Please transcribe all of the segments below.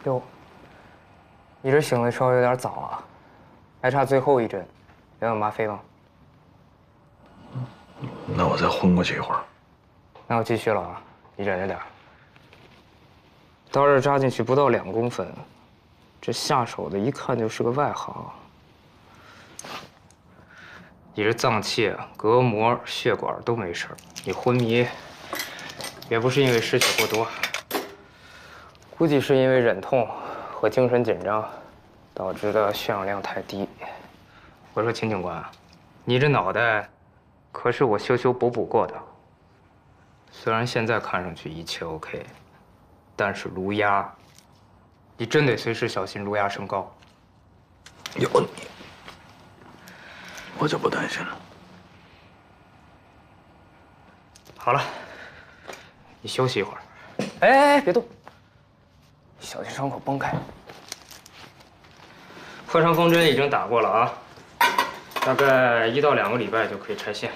哟，你这醒的稍微有点早啊，还差最后一针，要吗啡吗？那我再昏过去一会儿。那我继续了啊，你忍着点。刀刃扎进去不到2公分，这下手的一看就是个外行。你这脏器、隔膜、血管都没事，你昏迷，也不是因为失血过多。 估计是因为忍痛和精神紧张导致的血氧量太低。我说秦警官，你这脑袋可是我修修补补过的。虽然现在看上去一切 OK， 但是颅压，你真得随时小心颅压升高。有你，我就不担心了。好了，你休息一会儿。哎，别动。 小心伤口崩开。破伤风针已经打过了啊，大概1到2个礼拜就可以拆线。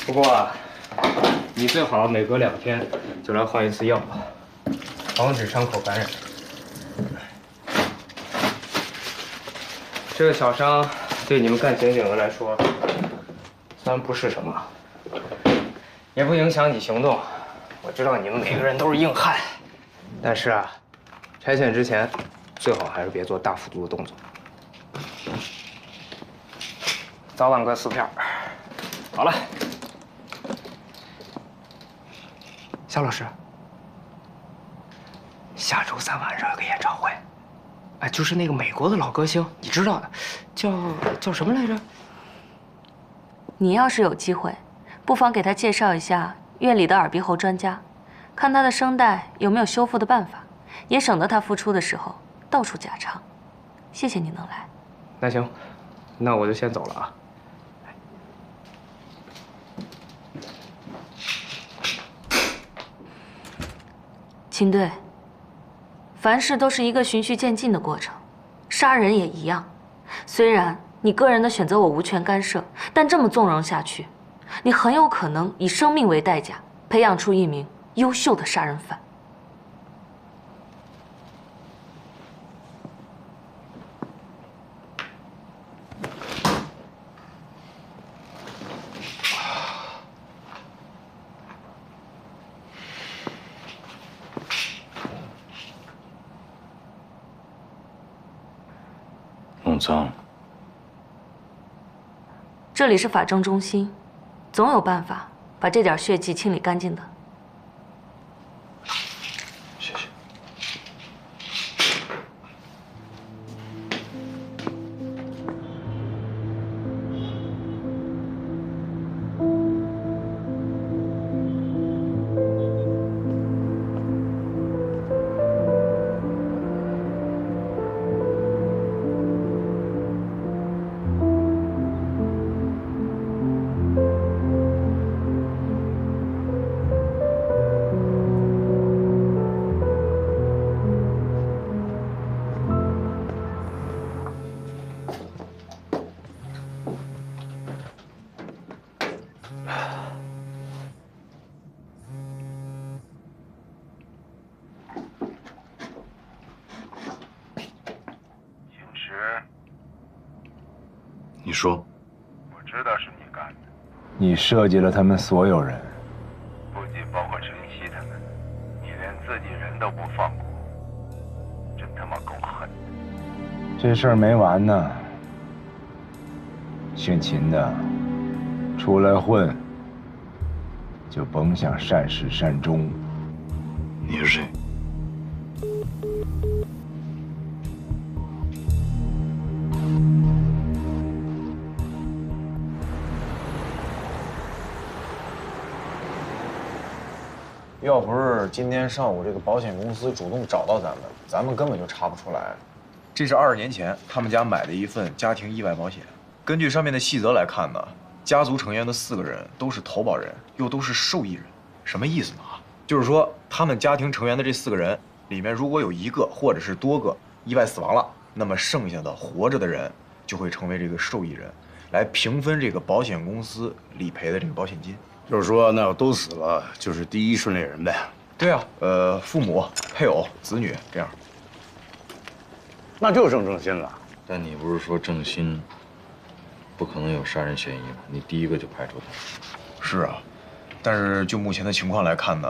不过啊，你最好每隔2天就来换一次药，防止伤口感染。这个小伤对你们干刑警的来说，虽然不是什么，也不影响你行动。我知道你们每个人都是硬汉。 但是啊，拆线之前，最好还是别做大幅度的动作。早晚各4片。好了，夏老师，下周3晚上有个演唱会，哎，就是那个美国的老歌星，你知道的，叫什么来着？你要是有机会，不妨给他介绍一下院里的耳鼻喉专家。 看他的声带有没有修复的办法，也省得他复出的时候到处假唱。谢谢你能来。那行，那我就先走了啊。秦队，凡事都是一个循序渐进的过程，杀人也一样。虽然你个人的选择我无权干涉，但这么纵容下去，你很有可能以生命为代价培养出一名 优秀的杀人犯。弄脏。这里是法政中心，总有办法把这点血迹清理干净的。 谢谢。你说，我知道是你干的，你设计了他们所有人，不仅包括晨曦他们，你连自己人都不放过，真他妈够狠的。这事儿没完呢。姓秦的，出来混，就甭想善始善终。你是谁？要不是今天上午这个保险公司主动找到咱们根本就查不出来。这是20年前他们家买的一份家庭意外保险。根据上面的细则来看呢，家族成员的4个人都是投保人，又都是受益人。什么意思呢？就是说他们家庭成员的这4个人里面，如果有1个或者是多个意外死亡了，那么剩下的活着的人就会成为这个受益人，来平分这个保险公司理赔的这个保险金。就是说，那要都死了，就是第一顺利人呗。对啊，父母、配偶、子女这样。那就剩郑鑫了。但你不是说郑鑫不可能有杀人嫌疑吗？你第一个就排除他。是啊，但是就目前的情况来看呢，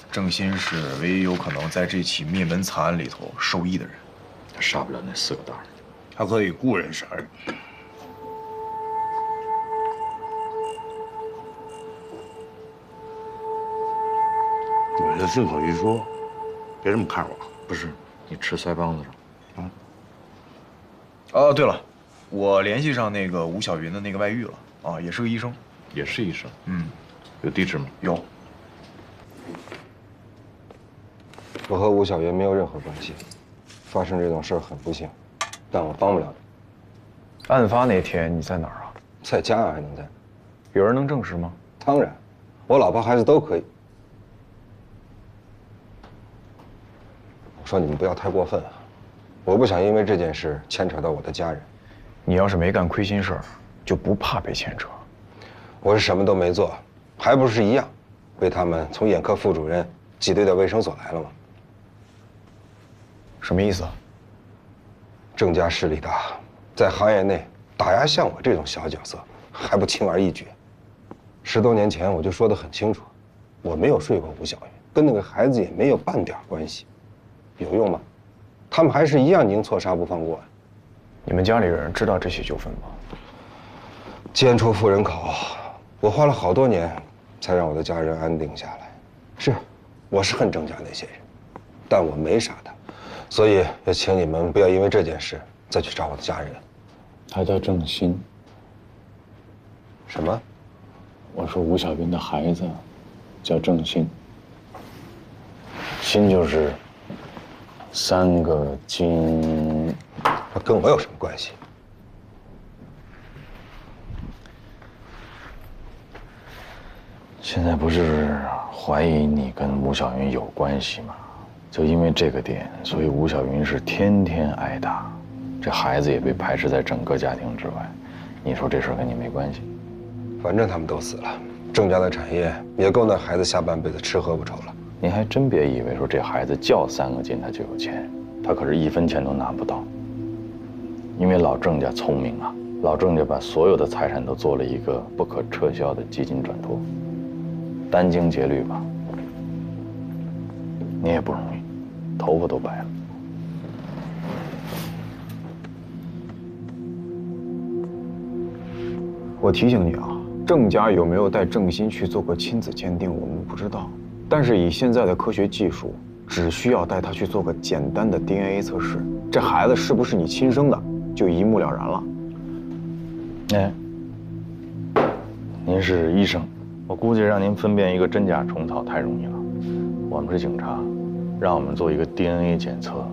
郑鑫是唯一有可能在这起灭门惨案里头受益的人。他杀不了那4个大人。他可以雇人杀人。我这顺口一说，别这么看我。不是，你吃腮帮子上。哦，对了，我联系上那个吴小云的那个外遇了啊，也是个医生。也是医生。嗯，有地址吗？有。我和吴小云没有任何关系，发生这种事儿很不幸，但我帮不了你。案发那天你在哪儿啊？在家啊，还能在哪？有人能证实吗？当然，我老婆孩子都可以。我说你们不要太过分啊，我不想因为这件事牵扯到我的家人。你要是没干亏心事儿，就不怕被牵扯。我是什么都没做，还不是一样，被他们从眼科副主任挤兑到卫生所来了吗？什么意思？郑家势力大，在行业内打压像我这种小角色还不轻而易举。10多年前我就说得很清楚，我没有睡过吴小云，跟那个孩子也没有半点关系。有用吗？他们还是一样宁错杀不放过。你们家里人知道这些纠纷吗？奸出妇人口，我花了好多年才让我的家人安定下来。是，我是恨郑家那些人，但我没杀他，所以也请你们不要因为这件事再去找我的家人。他叫郑鑫。什么？我说吴小云的孩子叫郑鑫，鑫就是3个金，他跟我有什么关系？现在不是怀疑你跟吴小云有关系吗？就因为这个点，所以吴小云是天天挨打，这孩子也被排斥在整个家庭之外。你说这事儿跟你没关系？反正他们都死了，郑家的产业也够那孩子下半辈子吃喝不愁了。你还真别以为说这孩子叫3个金他就有钱，他可是1分钱都拿不到。因为老郑家聪明啊，老郑家把所有的财产都做了一个不可撤销的基金转托，殚精竭虑吧。你也不容易，头发都白了。我提醒你啊，郑家有没有带郑鑫去做过亲子鉴定，我们不知道。但是以现在的科学技术，只需要带他去做个简单的 DNA 测试，这孩子是不是你亲生的，就一目了然了。哎，您是医生，我估计让您分辨一个真假虫草太容易了。我们是警察，让我们做一个 DNA 检测，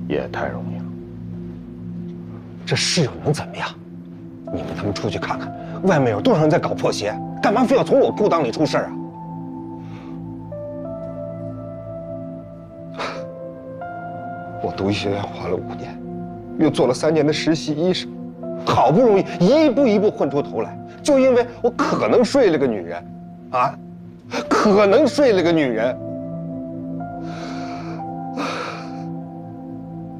也太容易了。这事又能怎么样？你们他妈出去看看，外面有多少人在搞破鞋，干嘛非要从我裤裆里出事啊？我读医学院花了5年，又做了3年的实习医生，好不容易一步一步混出头来，就因为我可能睡了个女人，啊，可能睡了个女人。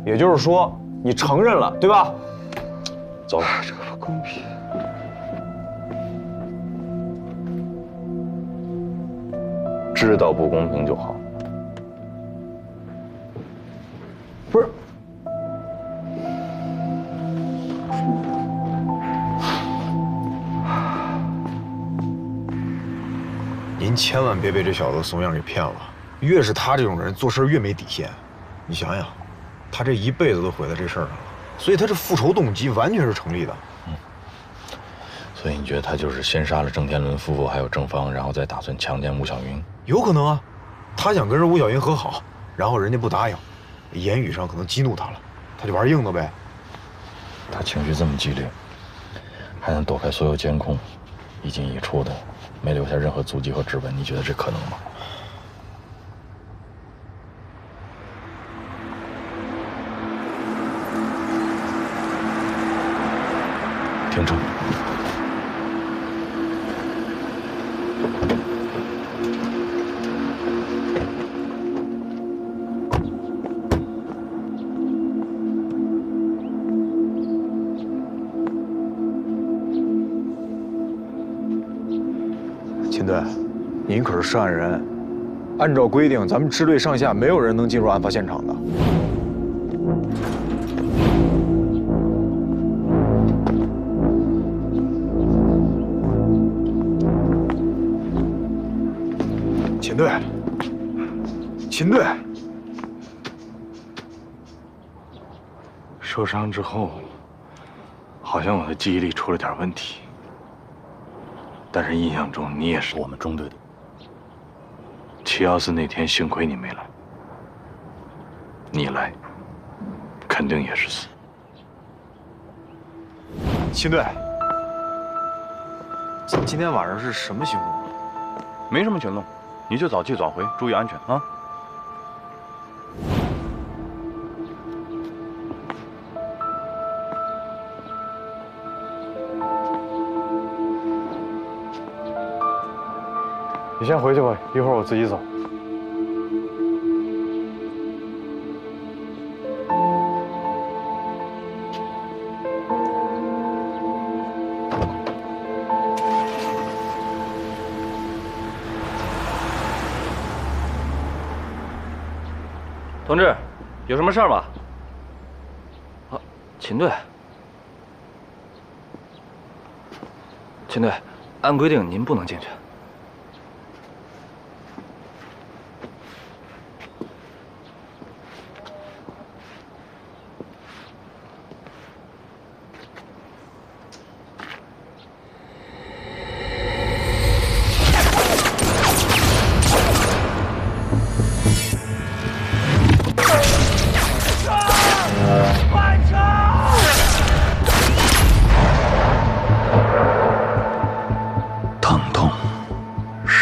也就是说，你承认了，对吧？走。这不公平。知道不公平就好。不是。您千万别被这小子怂样给骗了。越是他这种人，做事越没底线。你想想，他这一辈子都毁在这事儿上了，所以他这复仇动机完全是成立的。所以你觉得他就是先杀了郑天伦夫妇还有郑芳，然后再打算强奸吴小云？有可能啊，他想跟吴小云和好，然后人家不答应，言语上可能激怒他了，他就玩硬的呗。他情绪这么激烈，还能躲开所有监控，一进一出的，没留下任何足迹和指纹，你觉得这可能吗？停车！秦队，您可是涉案人，按照规定，咱们支队上下没有人能进入案发现场的。秦队，秦队，受伤之后，好像我的记忆力出了点问题。但是印象中你也是我们中队的。714那天幸亏你没来，你来，肯定也是死。秦队，今天晚上是什么行动？没什么行动，你就早去早回，注意安全啊。你先回去吧，一会儿我自己走。同志，有什么事儿吗？啊，秦队，秦队，按规定您不能进去。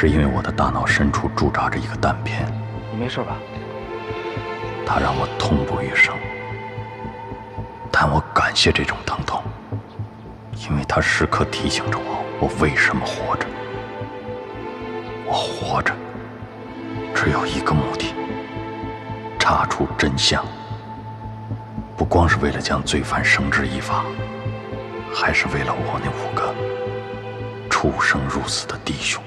是因为我的大脑深处驻扎着一个弹片。你没事吧？它让我痛不欲生，但我感谢这种疼痛，因为它时刻提醒着我为什么活着。我活着只有一个目的：查出真相。不光是为了将罪犯绳之以法，还是为了我那5个出生入死的弟兄。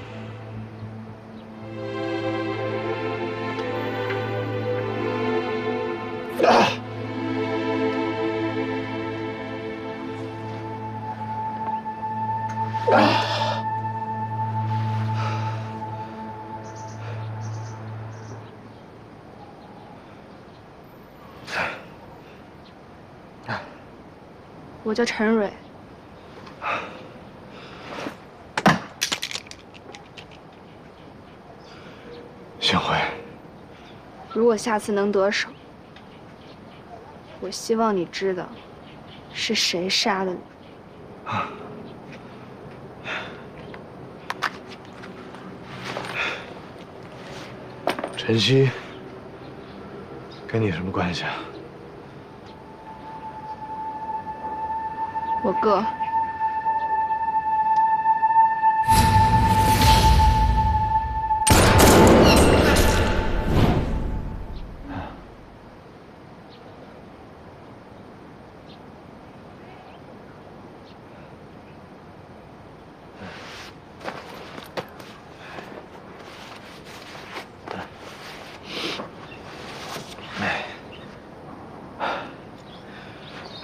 我叫陈蕊。幸会。如果下次能得手，我希望你知道是谁杀了你。陈曦，跟你什么关系啊？我哥。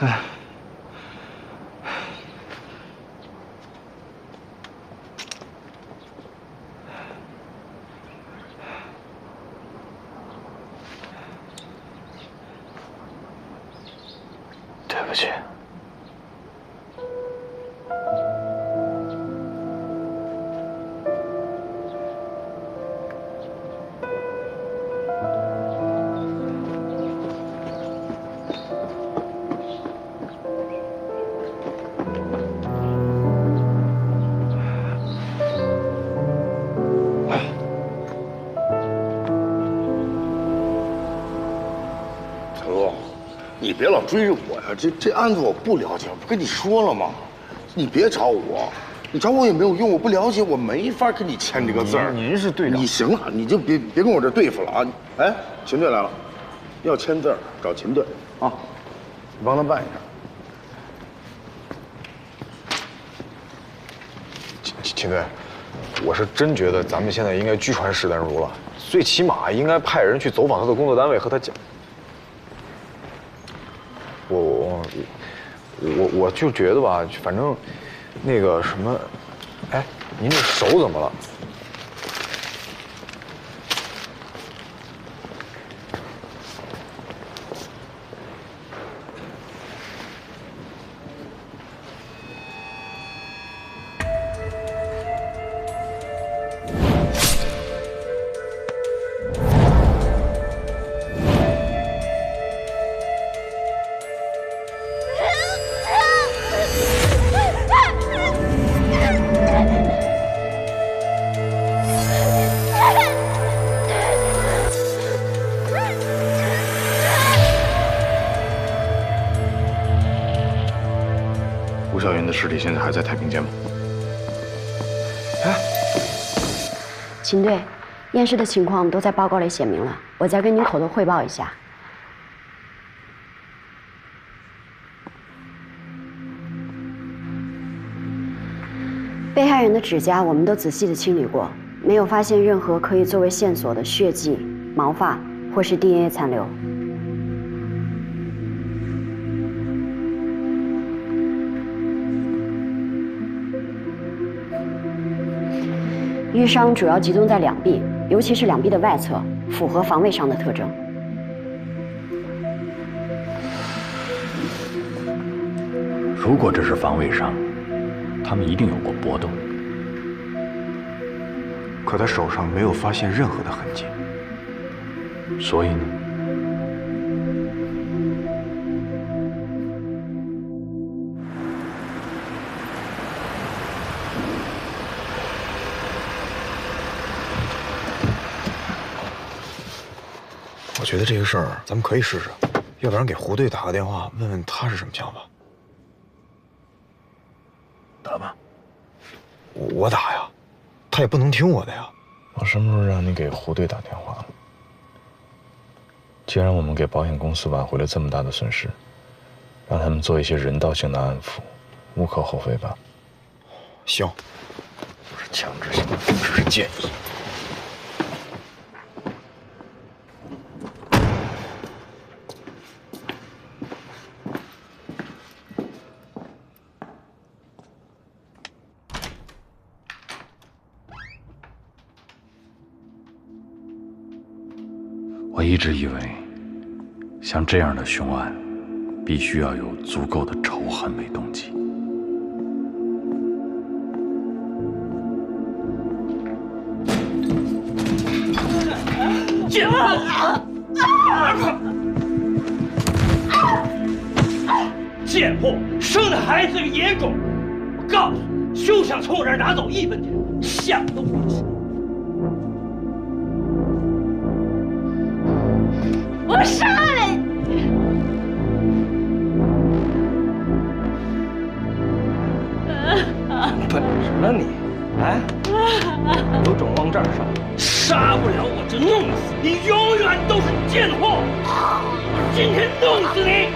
哎。 对不起。陈洛，你别老追着我呀！这案子我不了解，我不跟你说了吗？你别找我，你找我也没有用，我不了解，我没法跟你签这个字儿。您是队长，你行了，你就别跟我这对付了啊！哎，秦队来了，要签字儿找秦队啊，你帮他办一下。秦队，我是真觉得咱们现在应该居传史丹如了，最起码应该派人去走访他的工作单位，和他讲。我就觉得吧，反正那个什么，哎，您这手怎么了？吴小云的尸体现在还在太平间吗？秦队，验尸的情况都在报告里写明了，我再跟您口头汇报一下。被害人的指甲我们都仔细的清理过，没有发现任何可以作为线索的血迹、毛发或是 DNA 残留。淤伤主要集中在两臂，尤其是两臂的外侧，符合防卫伤的特征。如果这是防卫伤，他们一定有过搏斗。可他手上没有发现任何的痕迹，所以呢？我觉得这个事儿咱们可以试试，要不然给胡队打个电话，问问他是什么想法。打吧。我打呀，他也不能听我的呀。我什么时候让你给胡队打电话了？既然我们给保险公司挽回了这么大的损失，让他们做一些人道性的安抚，无可厚非吧？行，不是强制性的，只是建议。我一直以为，像这样的凶案，必须要有足够的仇恨为动机。贱货！贱货！生的孩子是野种！我告诉你，休想从我这儿拿走1分钱，想都不能想！我杀了你！本事呢你？哎，有种往这儿上！杀不了我就弄死你，永远都是贱货！我今天弄死你！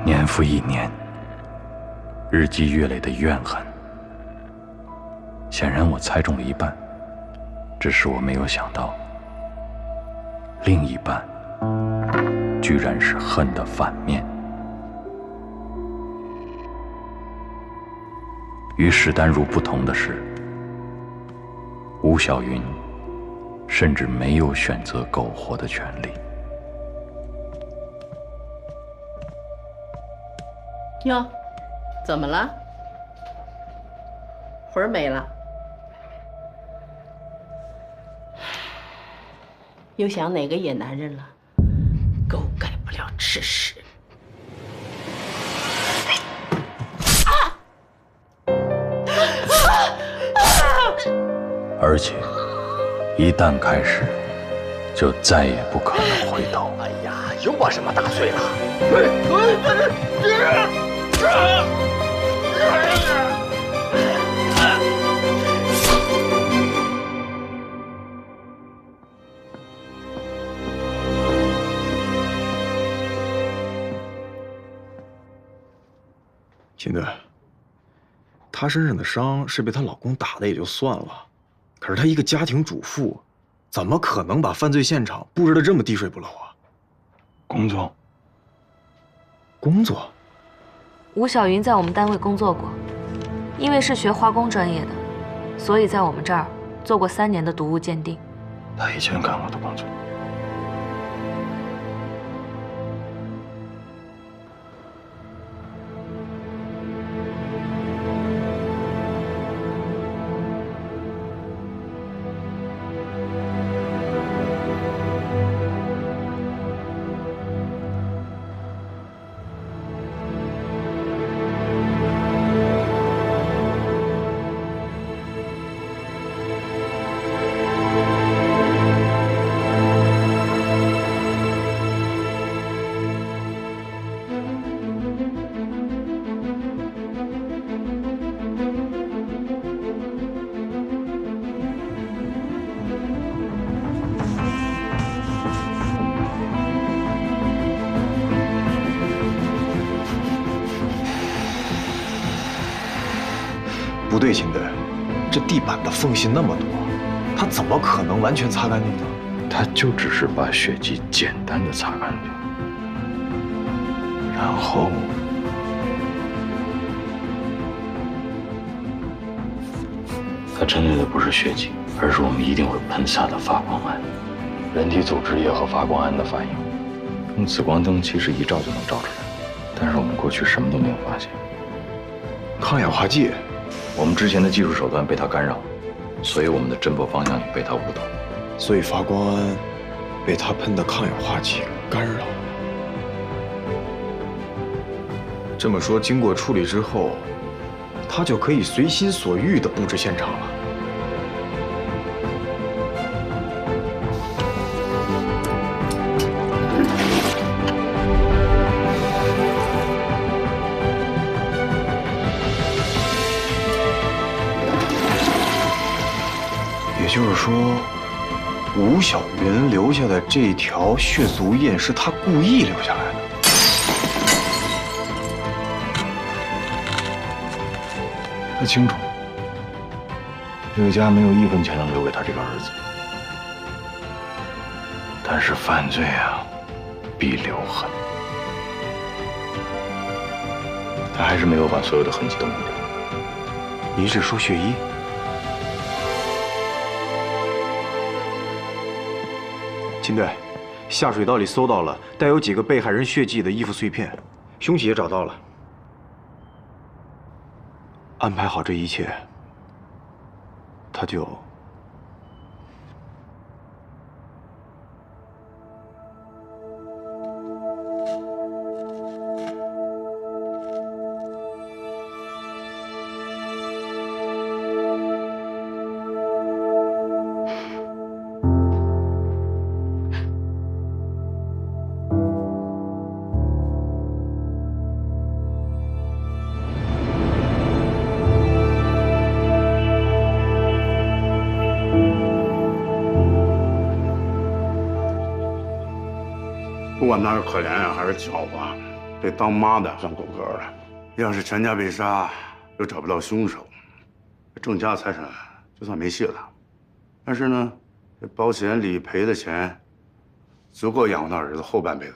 年复一年，日积月累的怨恨，显然我猜中了一半，只是我没有想到，另一半居然是恨的反面。与史丹如不同的是，吴小云甚至没有选择苟活的权利。哟，怎么了？魂儿没了？又想哪个野男人了？狗改不了吃屎。而且，一旦开始，就再也不可能回头。哎呀，又把什么打碎了？秦队，她身上的伤是被她老公打的也就算了，可是她一个家庭主妇，怎么可能把犯罪现场布置的这么滴水不漏啊？工作。工作？吴小云在我们单位工作过，因为是学化工专业的，所以在我们这儿做过3年的毒物鉴定。他以前干过的工作。不对，秦队，这地板的缝隙那么多，他怎么可能完全擦干净呢？他就只是把血迹简单的擦干净，然后他针对的不是血迹，而是我们一定会喷洒的发光胺。人体组织液和发光胺的反应，用紫光灯其实一照就能照出来，但是我们过去什么都没有发现。抗氧化剂。我们之前的技术手段被它干扰，所以我们的侦破方向也被它误导。所以发光胺被他喷的抗氧化剂干扰。这么说，经过处理之后，他就可以随心所欲地布置现场了。也就是说，吴小云留下的这条血足印是他故意留下来的。他清楚，这个家没有1分钱能留给他这个儿子。但是犯罪啊，必留痕。他还是没有把所有的痕迹都抹掉。您是说血衣？秦队，下水道里搜到了带有几个被害人血迹的衣服碎片，凶器也找到了。安排好这一切，他就……不管他是可怜呀，还是狡猾，这当妈的算够格的。要是全家被杀，又找不到凶手，郑家财产就算没戏了，但是呢，这保险理赔的钱足够养活他儿子后半辈子。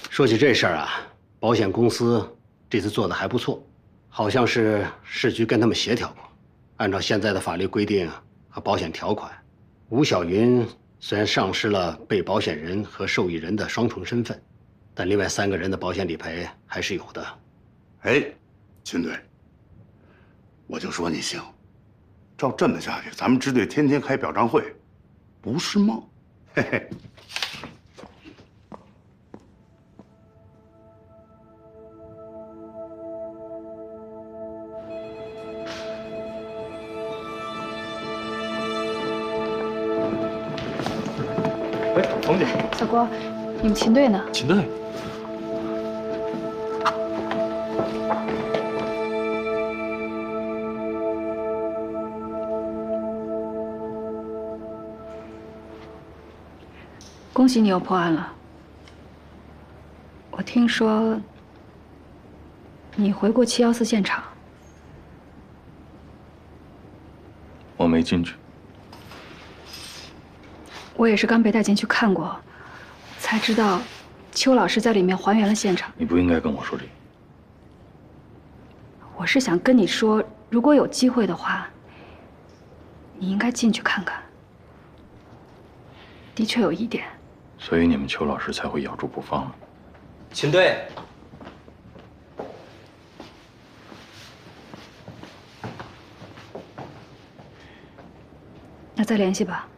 说起这事儿啊，保险公司这次做的还不错，好像是市局跟他们协调过，按照现在的法律规定和保险条款，吴小云虽然丧失了被保险人和受益人的双重身份，但另外3个人的保险理赔还是有的。哎，秦队，我就说你行，照这么下去，咱们支队天天开表彰会，不是梦。嘿嘿。哎，冯姐，小郭，你们秦队呢？秦队。恭喜你又破案了。我听说你回过714现场。我没进去。我也是刚被带进去看过，才知道邱老师在里面还原了现场。你不应该跟我说这个。我是想跟你说，如果有机会的话，你应该进去看看。的确有疑点。所以你们邱老师才会咬住不放吗？秦队，那再联系吧。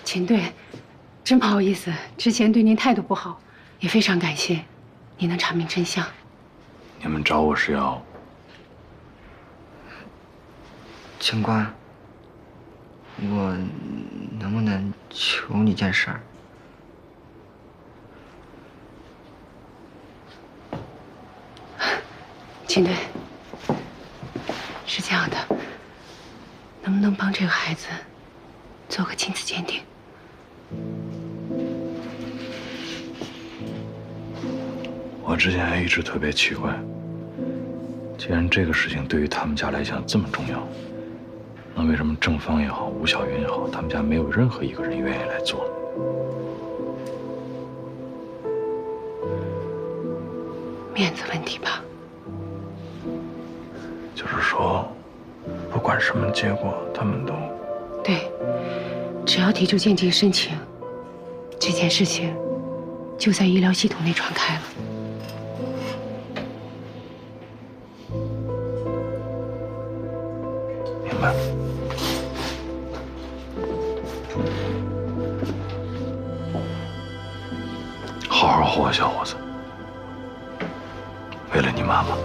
秦队，真不好意思，之前对您态度不好，也非常感谢你能查明真相。你们找我是要……警官，我能不能求你件事儿？秦队，是这样的，能不能帮这个孩子做个亲子鉴定？我之前还一直特别奇怪，既然这个事情对于他们家来讲这么重要，那为什么郑芳也好，吴小云也好，他们家没有任何一个人愿意来做？面子问题吧。就是说，不管什么结果，他们都……对，只要提出鉴定申请，这件事情就在医疗系统内传开了。明白。好好活，小伙子。为了你妈妈。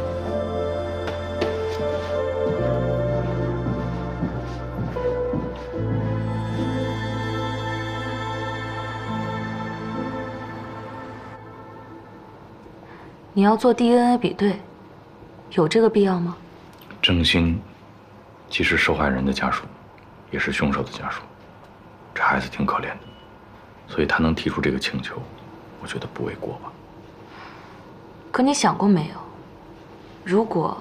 你要做 DNA 比对，有这个必要吗？郑兴既是受害人的家属，也是凶手的家属，这孩子挺可怜的，所以他能提出这个请求，我觉得不为过吧。可你想过没有，如果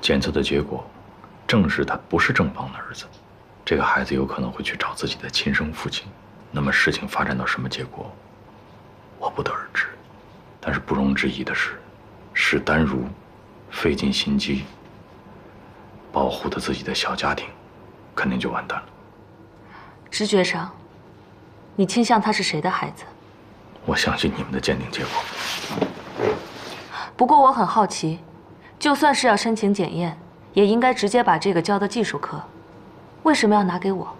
检测的结果证实他不是郑芳的儿子，这个孩子有可能会去找自己的亲生父亲，那么事情发展到什么结果，我不得而知。但是不容置疑的是，史丹如费尽心机保护的自己的小家庭，肯定就完蛋了。直觉上，你倾向他是谁的孩子？我相信你们的鉴定结果。不过我很好奇，就算是要申请检验，也应该直接把这个交到技术科，为什么要拿给我？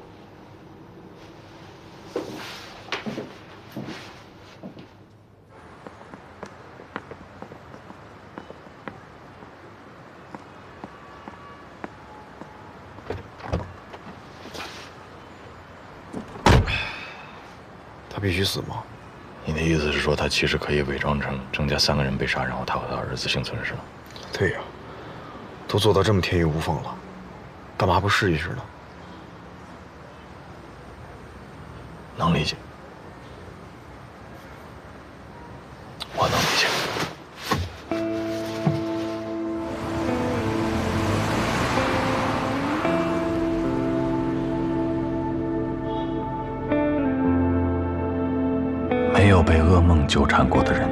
他必须死吗？你的意思是说，他其实可以伪装成郑家3个人被杀，然后他和他儿子幸存，是吗？对呀，都做到这么天衣无缝了，干嘛不试一试呢？能理解，我能理解。没有被噩梦纠缠过的人，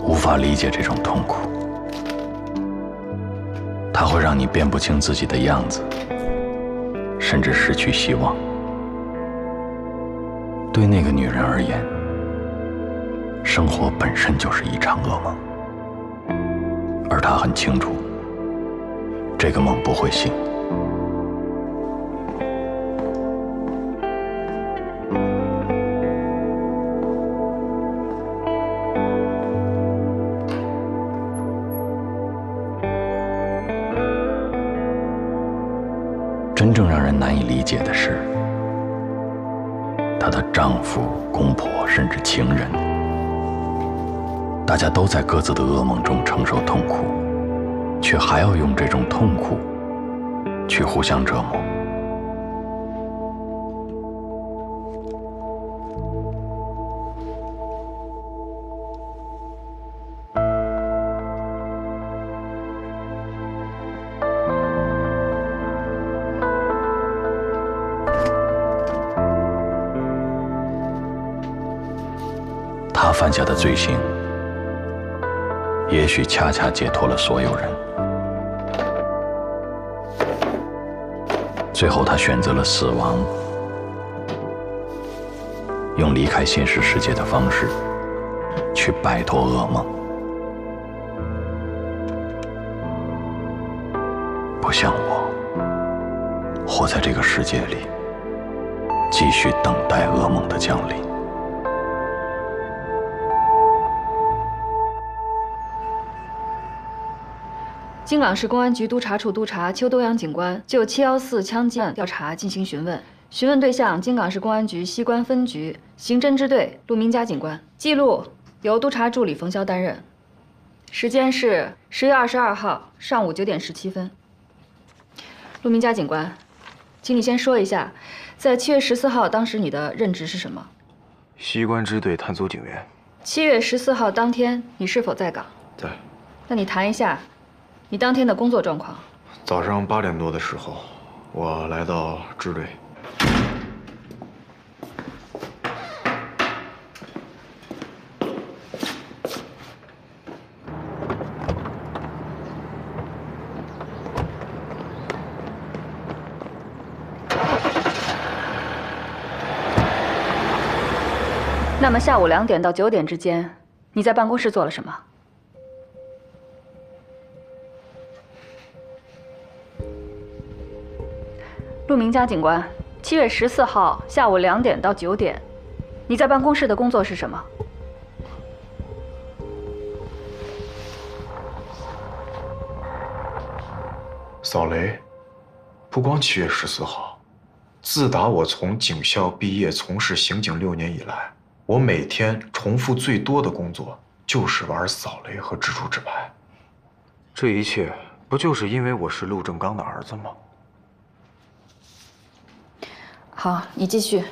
无法理解这种痛苦。它会让你辨不清自己的样子，甚至失去希望。对那个女人而言，生活本身就是一场噩梦，而她很清楚，这个梦不会醒。真正让人难以理解的是，她的丈夫、公婆甚至情人，大家都在各自的噩梦中承受痛苦，却还要用这种痛苦去互相折磨。他犯下的罪行，也许恰恰解脱了所有人。最后，他选择了死亡，用离开现实世界的方式，去摆脱噩梦。不像我，活在这个世界里，继续等待噩梦的降临。京港市公安局督察处督察邱东阳警官就714枪击案调查进行询问，询问对象京港市公安局西关分局刑侦支队陆明佳警官，记录由督察助理冯潇担任，时间是10月22号上午9点17分。陆明佳警官，请你先说一下，在7月14号当时你的任职是什么？西关支队探搜警员。7月14号当天你是否在岗？在。那你谈一下你当天的工作状况。早上8点多的时候，我来到支队。那么下午2点到9点之间，你在办公室做了什么？陆明佳警官，7月14号下午2点到9点，你在办公室的工作是什么？扫雷。不光7月14号，自打我从警校毕业，从事刑警6年以来，我每天重复最多的工作就是玩扫雷和蜘蛛纸牌。这一切不就是因为我是陆正刚的儿子吗？好，你继续。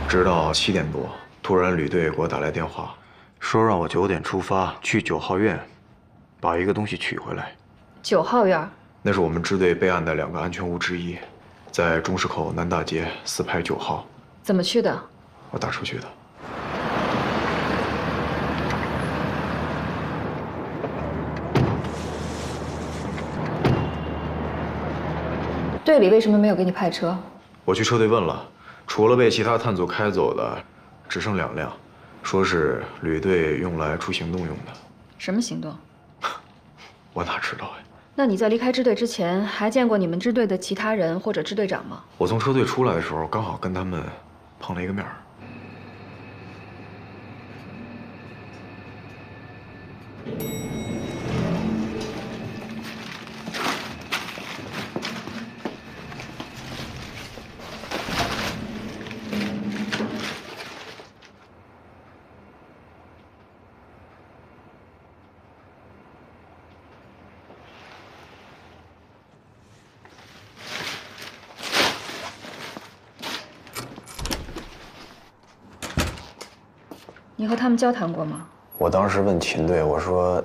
直到7点多，突然旅队给我打来电话，说让我9点出发去9号院，把一个东西取回来。9号院？那是我们支队备案的2个安全屋之一，在中市口南大街4排9号。怎么去的？我打车去的。队里为什么没有给你派车？我去车队问了，除了被其他探组开走的，只剩2辆，说是旅队用来出行动用的。什么行动？我哪知道呀？那你在离开支队之前，还见过你们支队的其他人或者支队长吗？我从车队出来的时候，刚好跟他们碰了一个面儿。你和他们交谈过吗？我当时问秦队，我说：“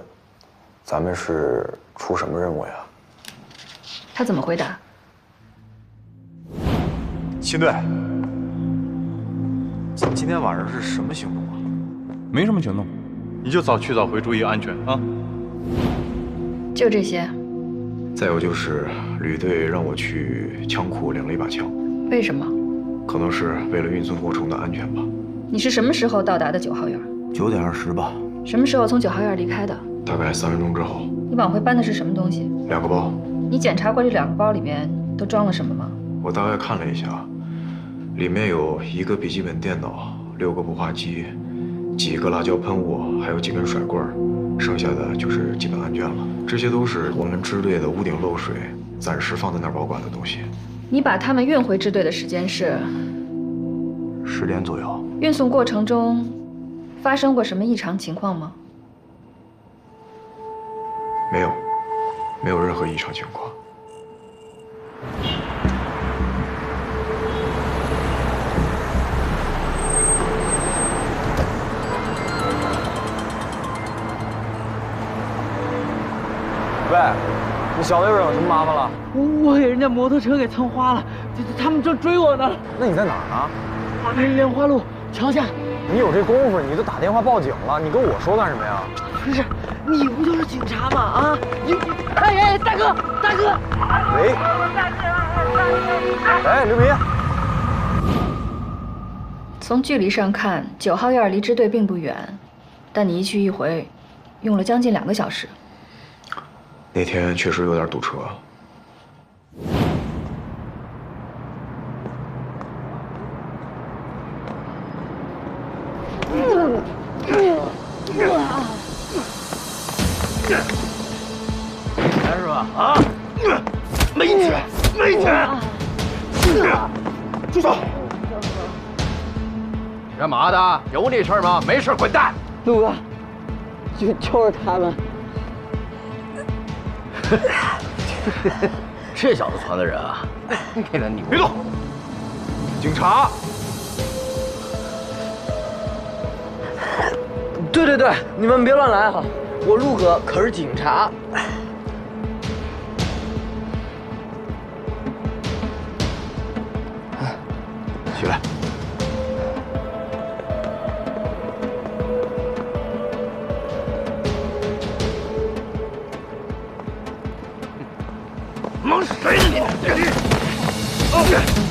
咱们是出什么任务呀？”他怎么回答？秦队，今天晚上是什么行动啊？没什么行动，你就早去早回，注意安全啊。就这些。再有就是旅队让我去枪库领了一把枪，为什么？可能是为了运送过程的安全吧。你是什么时候到达的9号院？9点20吧。什么时候从9号院离开的？大概3分钟之后。你往回搬的是什么东西？2个包。你检查过这2个包里面都装了什么吗？我大概看了一下，里面有1个笔记本电脑、6个步话机、几个辣椒喷雾，还有几根甩棍儿，剩下的就是基本案卷了。这些都是我们支队的屋顶漏水，暂时放在那儿保管的东西。你把他们运回支队的时间是？10点左右。运送过程中发生过什么异常情况吗？没有，没有任何异常情况。喂，你小子又有什么麻烦了？我给人家摩托车给蹭花了，他们正追我呢。那你在哪儿呢？莲花路桥下。你有这功夫，你就打电话报警了，你跟我说干什么呀？不是，你不就是警察吗？啊，哎，大哥，大哥。喂。哎，刘明。从距离上看，9号院离支队并不远，但你一去一回，用了将近2个小时。那天确实有点堵车。来是吧？啊！没钱，没钱！住手！干嘛的？有你事吗？没事，滚蛋！陆哥，就是他们。这小子传的人啊，给他扭！别动！警察！对，你们别乱来哈！我陆哥可是警察。起来。忙谁呢你？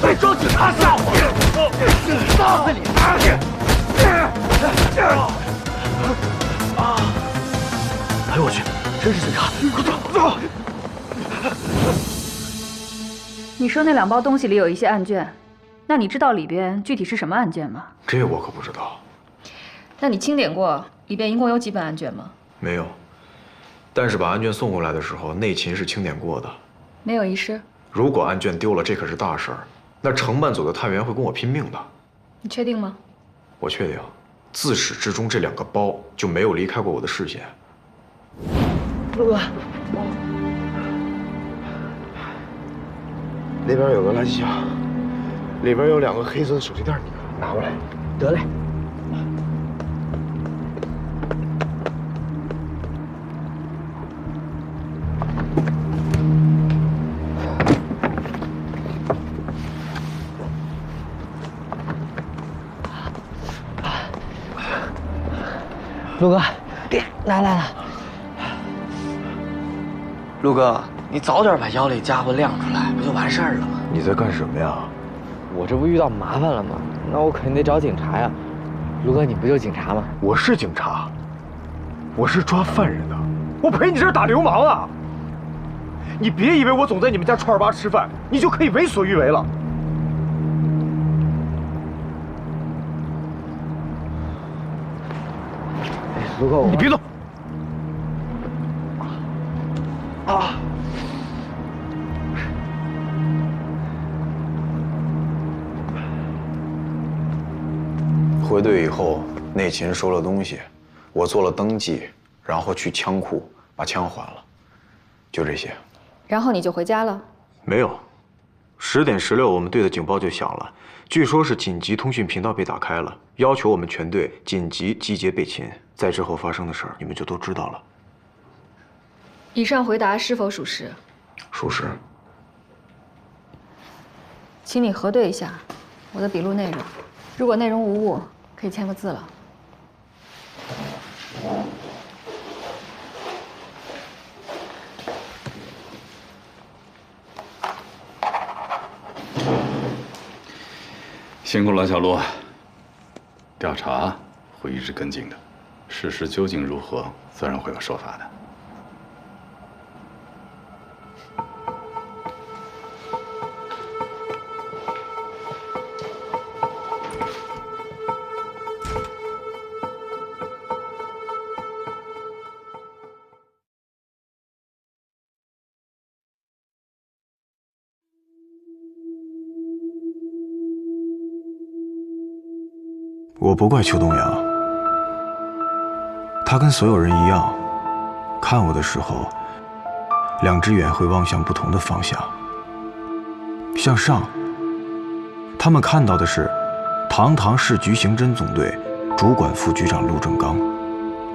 别找警察吓我！打死你！哎呦我去，真是警察！快走！你说那2包东西里有一些案卷，那你知道里边具体是什么案卷吗？这我可不知道。那你清点过里边一共有几本案卷吗？没有，但是把案卷送回来的时候，内勤是清点过的，没有遗失。如果案卷丢了，这可是大事儿，那承办组的探员会跟我拼命的。你确定吗？我确定，自始至终这2个包就没有离开过我的视线。陆哥，那边有个垃圾箱，里边有2个黑色的手提袋，你拿过来。得嘞。陆哥，来。陆哥，你早点把腰里家伙亮出来，不就完事儿了吗？你在干什么呀？我这不遇到麻烦了吗？那我肯定得找警察呀。陆哥，你不就警察吗？我是警察，我是抓犯人的，我陪你这儿打流氓啊！你别以为我总在你们家串儿吧吃饭，你就可以为所欲为了。陆哥，你别动！啊！回队以后，内勤收了东西，我做了登记，然后去枪库把枪还了，就这些。然后你就回家了？没有， 10点16，我们队的警报就响了，据说是紧急通讯频道被打开了，要求我们全队紧急集结备勤。在之后发生的事儿，你们就都知道了。以上回答是否属实？属实。请你核对一下我的笔录内容，如果内容无误，可以签个字了。辛苦了，小陆。调查会一直跟进的，事实究竟如何，自然会有说法的。我不怪邱东阳，他跟所有人一样，看我的时候，两只眼会望向不同的方向。向上，他们看到的是堂堂市局刑侦总队主管副局长陆正刚；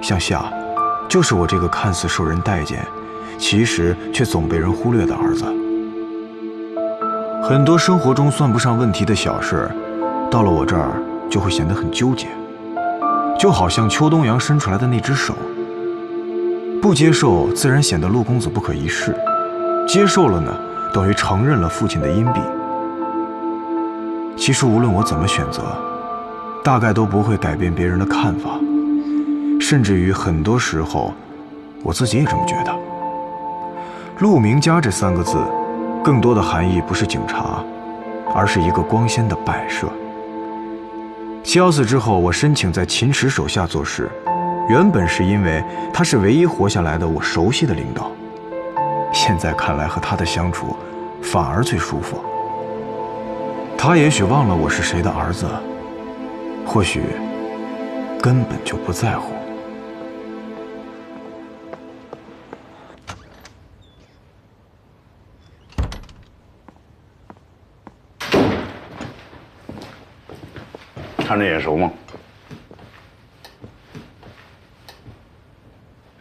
向下，就是我这个看似受人待见，其实却总被人忽略的儿子。很多生活中算不上问题的小事，到了我这儿就会显得很纠结，就好像邱东阳伸出来的那只手，不接受自然显得陆公子不可一世，接受了呢，等于承认了父亲的阴蔽。其实无论我怎么选择，大概都不会改变别人的看法，甚至于很多时候，我自己也这么觉得。陆明家这3个字，更多的含义不是警察，而是一个光鲜的摆设。714之后，我申请在秦池手下做事，原本是因为他是唯一活下来的我熟悉的领导。现在看来，和他的相处反而最舒服。他也许忘了我是谁的儿子，或许根本就不在乎。看着眼熟吗？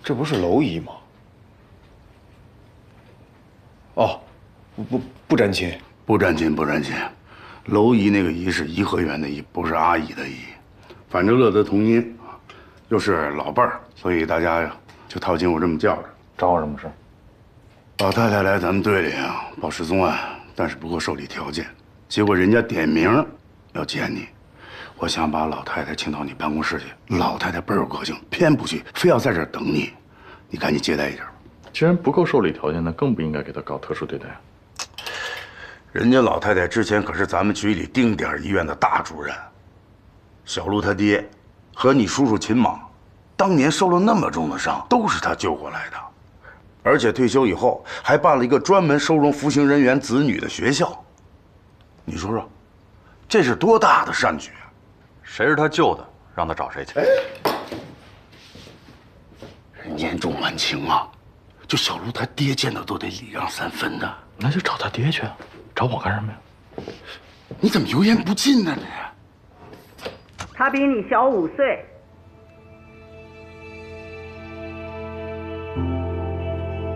这不是娄姨吗？哦，不沾亲，不沾亲，不沾亲。娄姨那个姨是颐和园的颐，不是阿姨的姨。反正乐得同音，又是老辈儿，所以大家呀就套近乎这么叫着。找我什么事？老太太来咱们队里啊报失踪案，但是不够受理条件，结果人家点名要见你。我想把老太太请到你办公室去，老太太倍儿有个性，偏不去，非要在这儿等你。你赶紧接待一下。既然不够受理条件，那更不应该给她搞特殊对待。人家老太太之前可是咱们局里定点医院的大主任。小陆他爹和你叔叔秦莽，当年受了那么重的伤，都是他救过来的。而且退休以后还办了一个专门收容服刑人员子女的学校。你说说，这是多大的善举啊！谁是他救的，让他找谁去。年重晚轻啊，就小陆他爹见到都得礼让3分的。那就找他爹去，找我干什么呀？你怎么油盐不进呢？你他比你小5岁。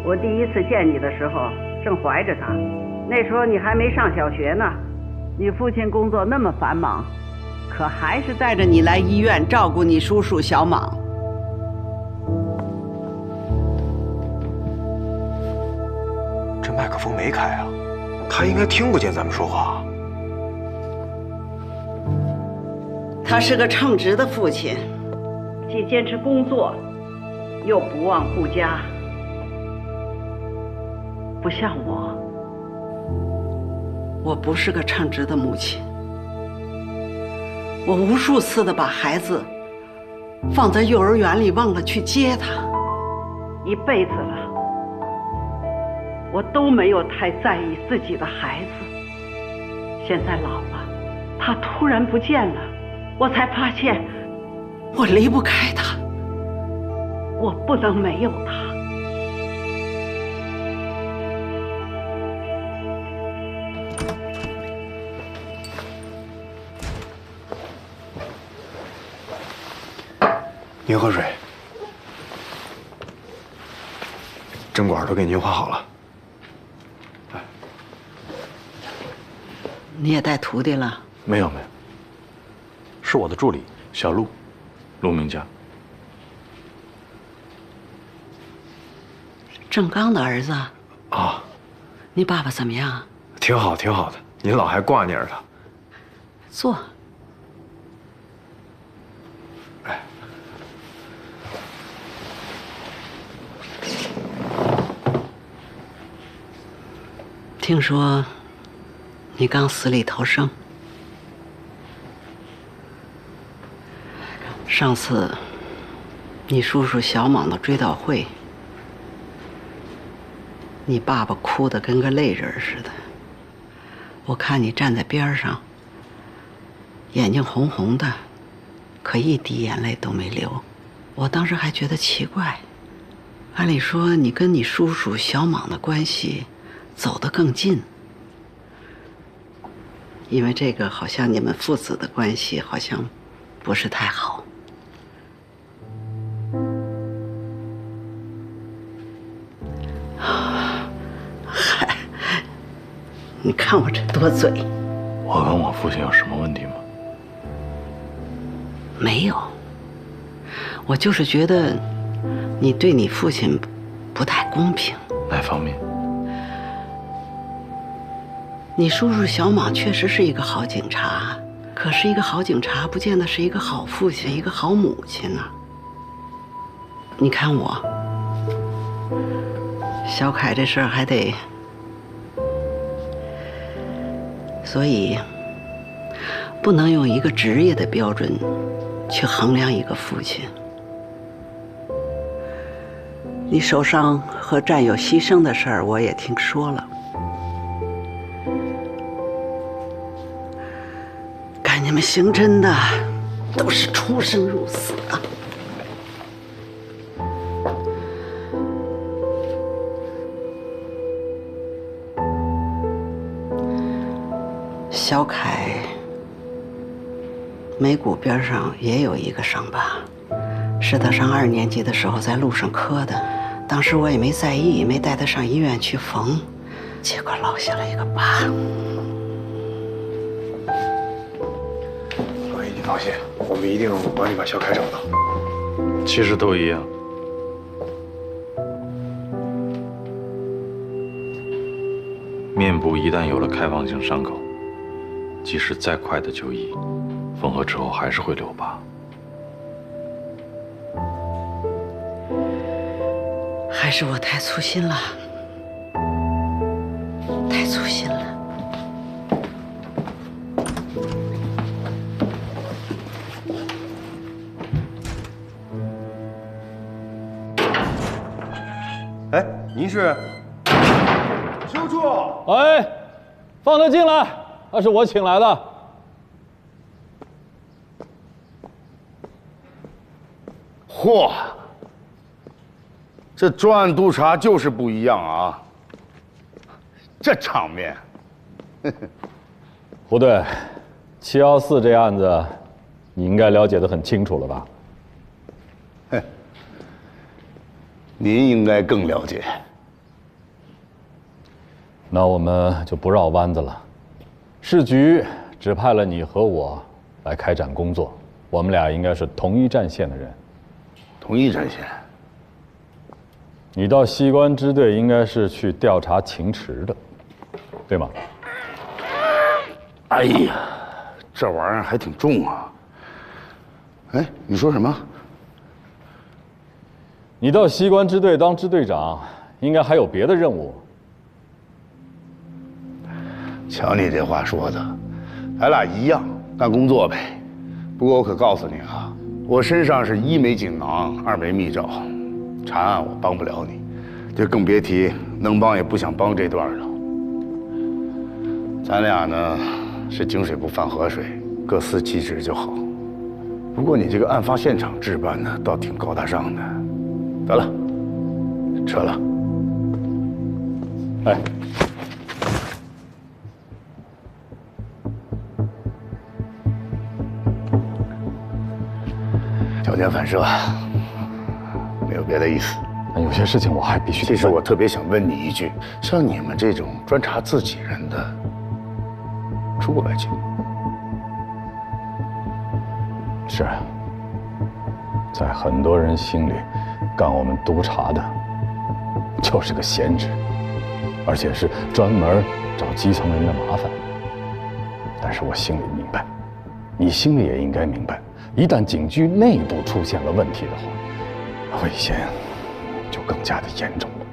我第一次见你的时候，正怀着他，那时候你还没上小学呢。你父亲工作那么繁忙，可还是带着你来医院照顾你叔叔小莽。这麦克风没开啊，他应该听不见咱们说话。他是个称职的父亲，既坚持工作，又不忘顾家，不像我。我不是个称职的母亲，我无数次的把孩子放在幼儿园里，忘了去接他，一辈子了，我都没有太在意自己的孩子。现在老了，他突然不见了，我才发现我离不开他，我不能没有他。您喝水。针管都给您画好了。你也带徒弟了？没有，是我的助理小陆，陆明佳。郑刚的儿子啊。你爸爸怎么样？挺好，挺好的。您老还挂念着他。坐。听说你刚死里逃生，上次你叔叔小莽的追悼会，你爸爸哭得跟个泪人似的。我看你站在边上，眼睛红红的，可一滴眼泪都没流。我当时还觉得奇怪，按理说你跟你叔叔小莽的关系走得更近，因为这个好像你们父子的关系好像不是太好。嗨，你看我这多嘴。我跟我父亲有什么问题吗？没有，我就是觉得你对你父亲不太公平。哪方面？你叔叔小莽确实是一个好警察，可是一个好警察不见得是一个好父亲、一个好母亲呢。你看我，小凯这事儿还得，所以不能用一个职业的标准去衡量一个父亲。你受伤和战友牺牲的事儿我也听说了。干你们刑侦的都是出生入死啊！小凯眉骨边上也有一个伤疤，是他上2年级的时候在路上磕的。当时我也没在意，没带他上医院去缝，结果落下了一个疤。阿姨，您放心，我们一定帮你把小凯找到。其实都一样。面部一旦有了开放性伤口，即使再快的就医，缝合之后还是会留疤。还是我太粗心了，太粗心了。哎，您是？修处。哎，放他进来，那是我请来的。嚯！这专案督察就是不一样啊！这场面，胡队，714这案子，你应该了解得很清楚了吧？嘿，您应该更了解。那我们就不绕弯子了。市局指派了你和我来开展工作，我们俩应该是同一战线的人。同一战线。你到西关支队应该是去调查秦池的，对吗？哎呀，这玩意儿还挺重啊！哎，你说什么？你到西关支队当支队长，应该还有别的任务。瞧你这话说的，咱俩一样干工作呗。不过我可告诉你啊，我身上是1枚锦囊，2枚密诏。查案我帮不了你，就更别提能帮也不想帮这段了。咱俩呢是井水不犯河水，各司其职就好。不过你这个案发现场置办呢，倒挺高大上的。得了，撤了。哎，小箭反射，没有别的意思。有些事情我还必须得问。其实我特别想问你一句：像你们这种专查自己人的，出过外勤吗？是，在很多人心里，干我们督察的就是个闲职，而且是专门找基层人的麻烦。但是我心里明白，你心里也应该明白，一旦警局内部出现了问题的话，危险就更加的严重了。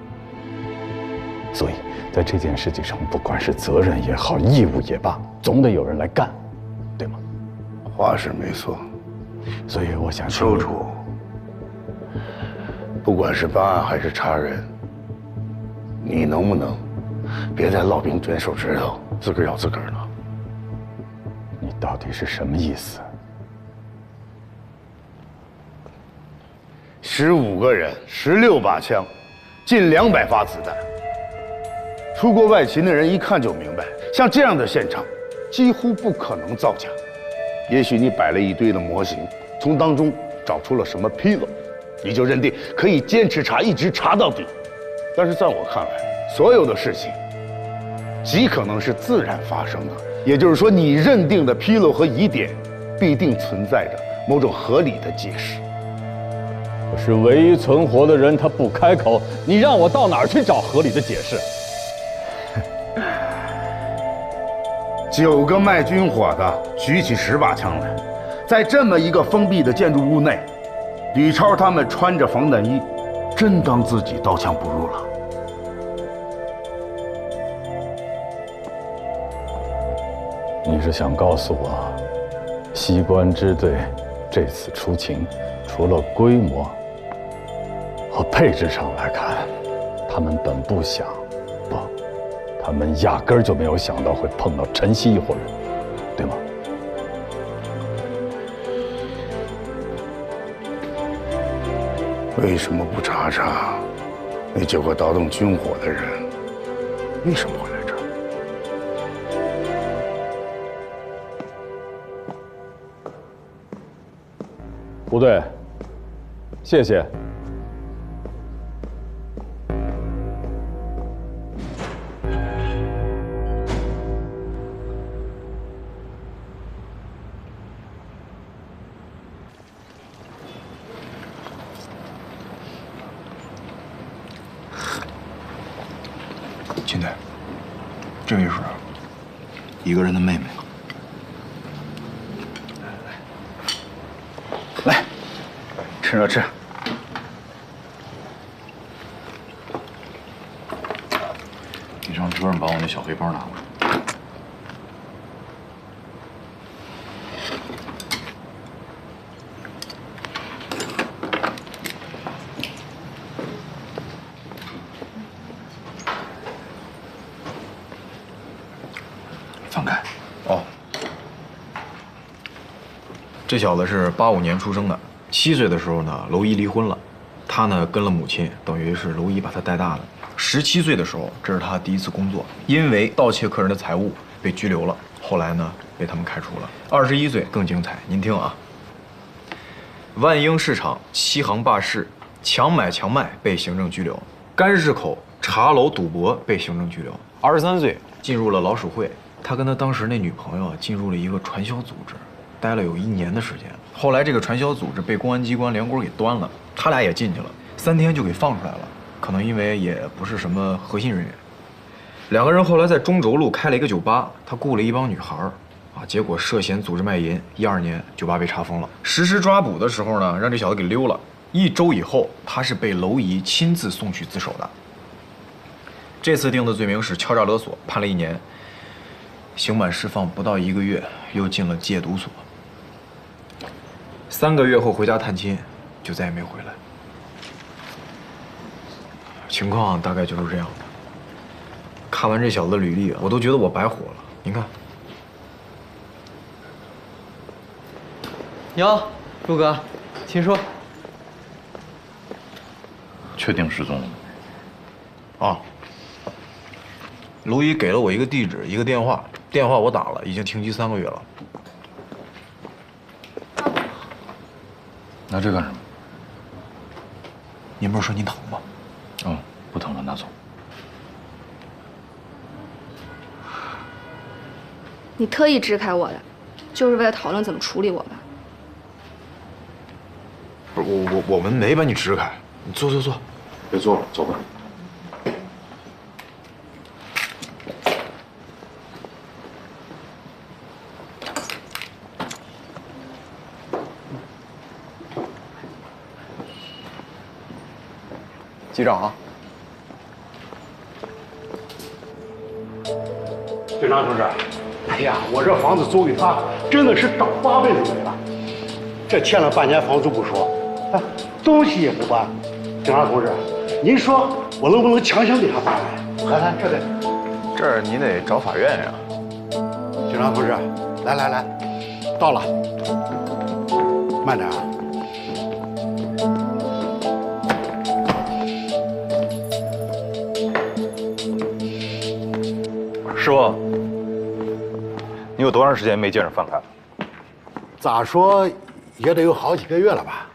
所以在这件事情上，不管是责任也好，义务也罢，总得有人来干，对吗？话是没错。所以我想，邱楚，不管是办案还是查人，你能不能别再烙饼卷手指头，自个儿咬自个儿了？你到底是什么意思？15个人，16把枪，近200发子弹。出过外勤的人一看就明白，像这样的现场，几乎不可能造假。也许你摆了一堆的模型，从当中找出了什么纰漏，你就认定可以坚持查，一直查到底。但是在我看来，所有的事情极可能是自然发生的，也就是说，你认定的纰漏和疑点，必定存在着某种合理的解释。可是唯一存活的人他不开口，你让我到哪儿去找合理的解释？9个卖军火的举起10把枪来，在这么一个封闭的建筑物内，吕超他们穿着防弹衣，真当自己刀枪不入了？你是想告诉我，西关支队这次出勤，除了规模和配置上来看，他们本不想，不，他们压根儿就没有想到会碰到陈曦一伙人，对吗？为什么不查查那9个捣动军火的人为什么会来这儿？部队，谢谢。秦队，这位是一个人的妹妹。来，趁热吃。你上车上把我那小背包拿过来。放开。哦。这小子是85年出生的，7岁的时候呢，娄姨离婚了，他呢跟了母亲，等于是娄姨把他带大的。17岁的时候，这是他第一次工作，因为盗窃客人的财物被拘留了，后来呢被他们开除了。21岁更精彩，您听啊。万英市场7行霸市，强买强卖被行政拘留；甘市口茶楼赌博被行政拘留。23岁进入了老鼠会，他跟他当时那女朋友进入了一个传销组织，待了有1年的时间。后来这个传销组织被公安机关连锅给端了，他俩也进去了，3天就给放出来了。可能因为也不是什么核心人员。2个人后来在中轴路开了一个酒吧，他雇了一帮女孩结果涉嫌组织卖淫。12年，酒吧被查封了。实施抓捕的时候呢，让这小子给溜了。1周以后，他是被娄姨亲自送去自首的。这次定的罪名是敲诈勒索，判了1年。刑满释放不到1个月，又进了戒毒所。3个月后回家探亲，就再也没回来。情况大概就是这样的。看完这小子的履历我都觉得我白活了。您看，哟，陆哥，请说。确定失踪了吗？娄姨给了我一个地址，一个电话，电话我打了，已经停机3个月了。拿这干什么？您不是说您疼吗？嗯，不疼了，拿走。你特意支开我的，就是为了讨论怎么处理我吧？不是我们没把你支开，你坐。别坐了，走吧。机长啊，警察同志，哎呀，我这房子租给他真的是找8辈子没了，这欠了半年房租不说，哎，东西也不搬。警察同志，您说我能不能强行给他搬来？来，这儿你得找法院呀。警察同志，来，到了，慢点啊。师傅，你有多长时间没见着范凯了？咋说也得有好几个月了吧？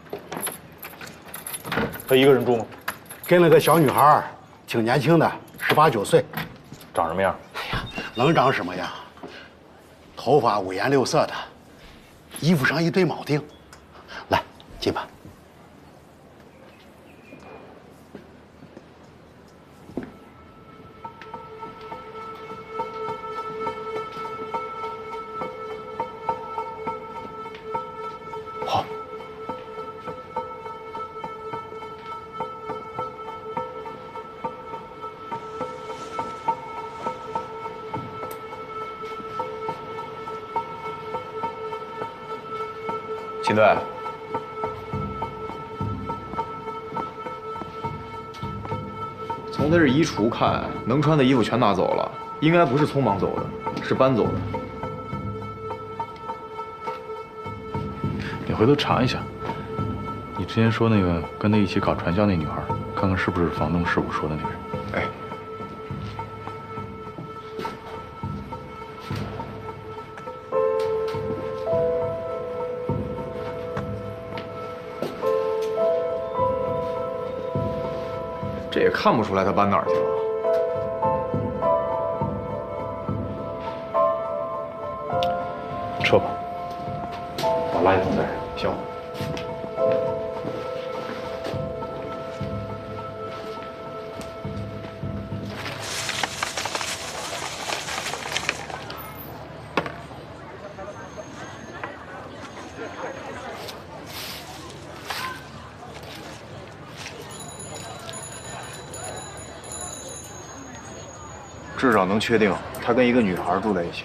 他一个人住吗？跟了个小女孩，挺年轻的，18、19岁。长什么样？哎呀，能长什么样？头发五颜六色的，衣服上一堆铆钉。来，进吧。好。秦队，从他这衣橱看，能穿的衣服全拿走了，应该不是匆忙走的，是搬走的。你回头查一下，你之前说那个跟他一起搞传销那女孩，看看是不是房东师傅说的那个人。哎。这也看不出来他搬哪儿去了。撤吧，把垃圾桶带上。行。至少能确定他跟一个女孩住在一起。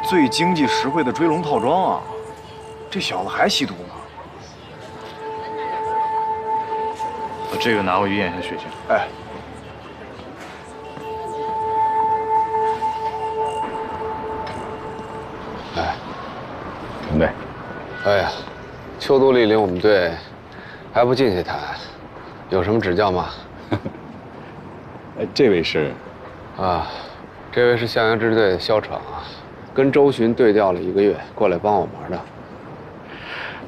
最经济实惠的追龙套装啊！这小子还吸毒呢。把这个拿回去验一下血型。哎，哎，陈队，哎呀，邱督莅领我们队，还不进去谈，有什么指教吗？哎，这位是？啊，这位是向阳支队的肖闯啊，跟周巡对调了1个月，过来帮我忙的。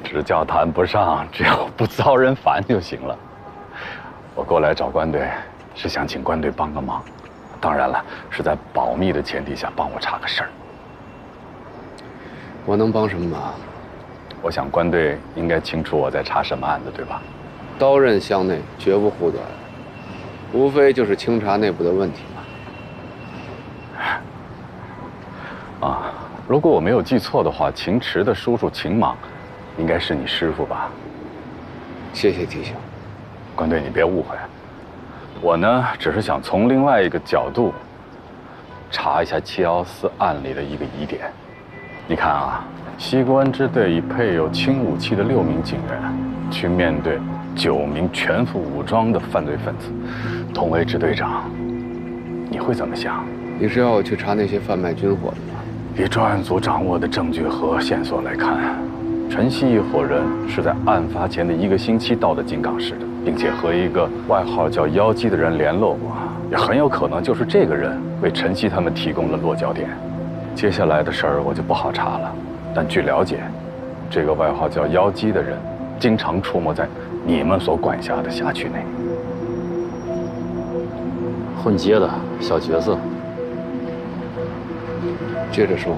指教谈不上，只要不遭人烦就行了。我过来找关队，是想请关队帮个忙，当然了，是在保密的前提下帮我查个事儿。我能帮什么忙？我想关队应该清楚我在查什么案子，对吧？刀刃向内，绝不护短，无非就是清查内部的问题嘛。啊，如果我没有记错的话，秦池的叔叔秦莽，应该是你师傅吧？谢谢提醒。关队，你别误会，我呢只是想从另外一个角度查一下714案里的一个疑点。你看啊，西公安支队以配有轻武器的6名警员，去面对9名全副武装的犯罪分子，同为支队长，你会怎么想？你是要我去查那些贩卖军火的吗？以专案组掌握的证据和线索来看，陈曦一伙人是在案发前的1个星期到的金港市的，并且和一个外号叫妖姬的人联络过，也很有可能就是这个人为陈曦他们提供了落脚点。接下来的事儿我就不好查了，但据了解，这个外号叫妖姬的人经常出没在你们所管辖的辖区内。混街的小角色。接着说，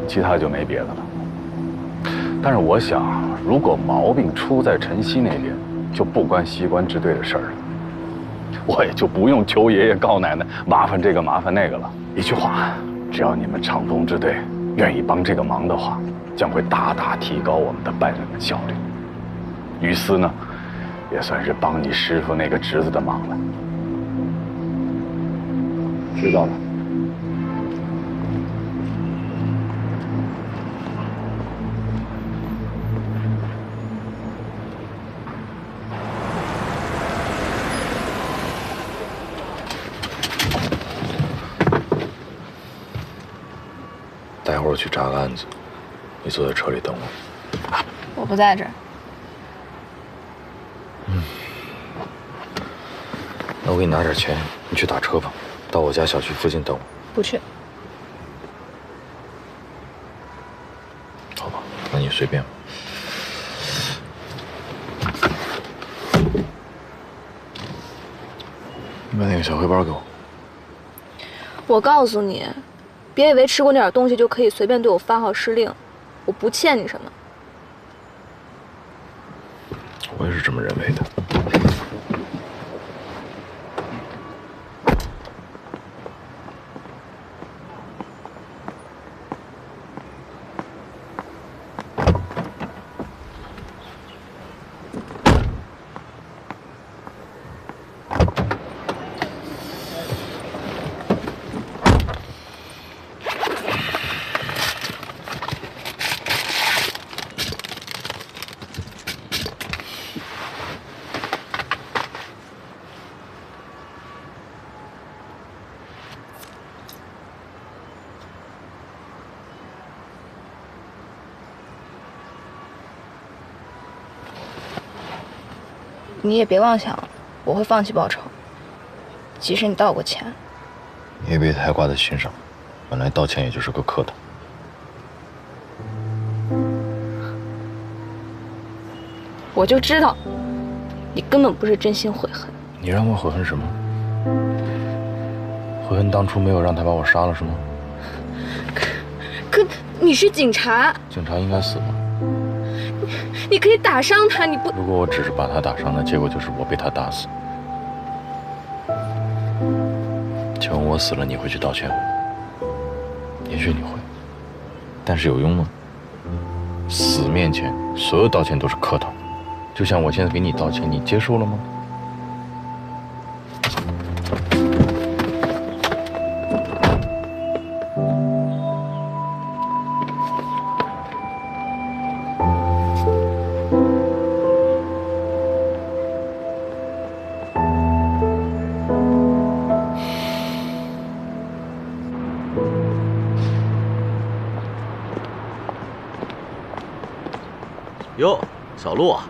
其他就没别的了。但是我想，如果毛病出在陈曦那边，就不关西关支队的事儿了，我也就不用求爷爷告奶奶麻烦这个麻烦那个了。一句话，只要你们长风支队愿意帮这个忙的话，将会大大提高我们的办案的效率。于私呢，也算是帮你师傅那个侄子的忙了。知道了。待会儿我去查个案子，你坐在车里等我。我不在这儿。那我给你拿点钱，你去打车吧，到我家小区附近等我。不去。好吧，那你随便吧。你把那个小黑包给我。我告诉你，别以为吃过那点东西就可以随便对我发号施令，我不欠你什么。我也是这么认为的。你也别妄想我会放弃报仇，即使你道过歉。你也别太挂在心上，本来道歉也就是个客套。我就知道，你根本不是真心悔恨。你让我悔恨什么？悔恨当初没有让他把我杀了是吗？可你是警察，警察应该死吗？你可以打伤他，你不……如果我只是把他打伤，那结果就是我被他打死。请问我死了，你会去道歉吗？也许你会，但是有用吗？死面前，所有道歉都是客套。就像我现在给你道歉，你接受了吗？哟，小陆啊，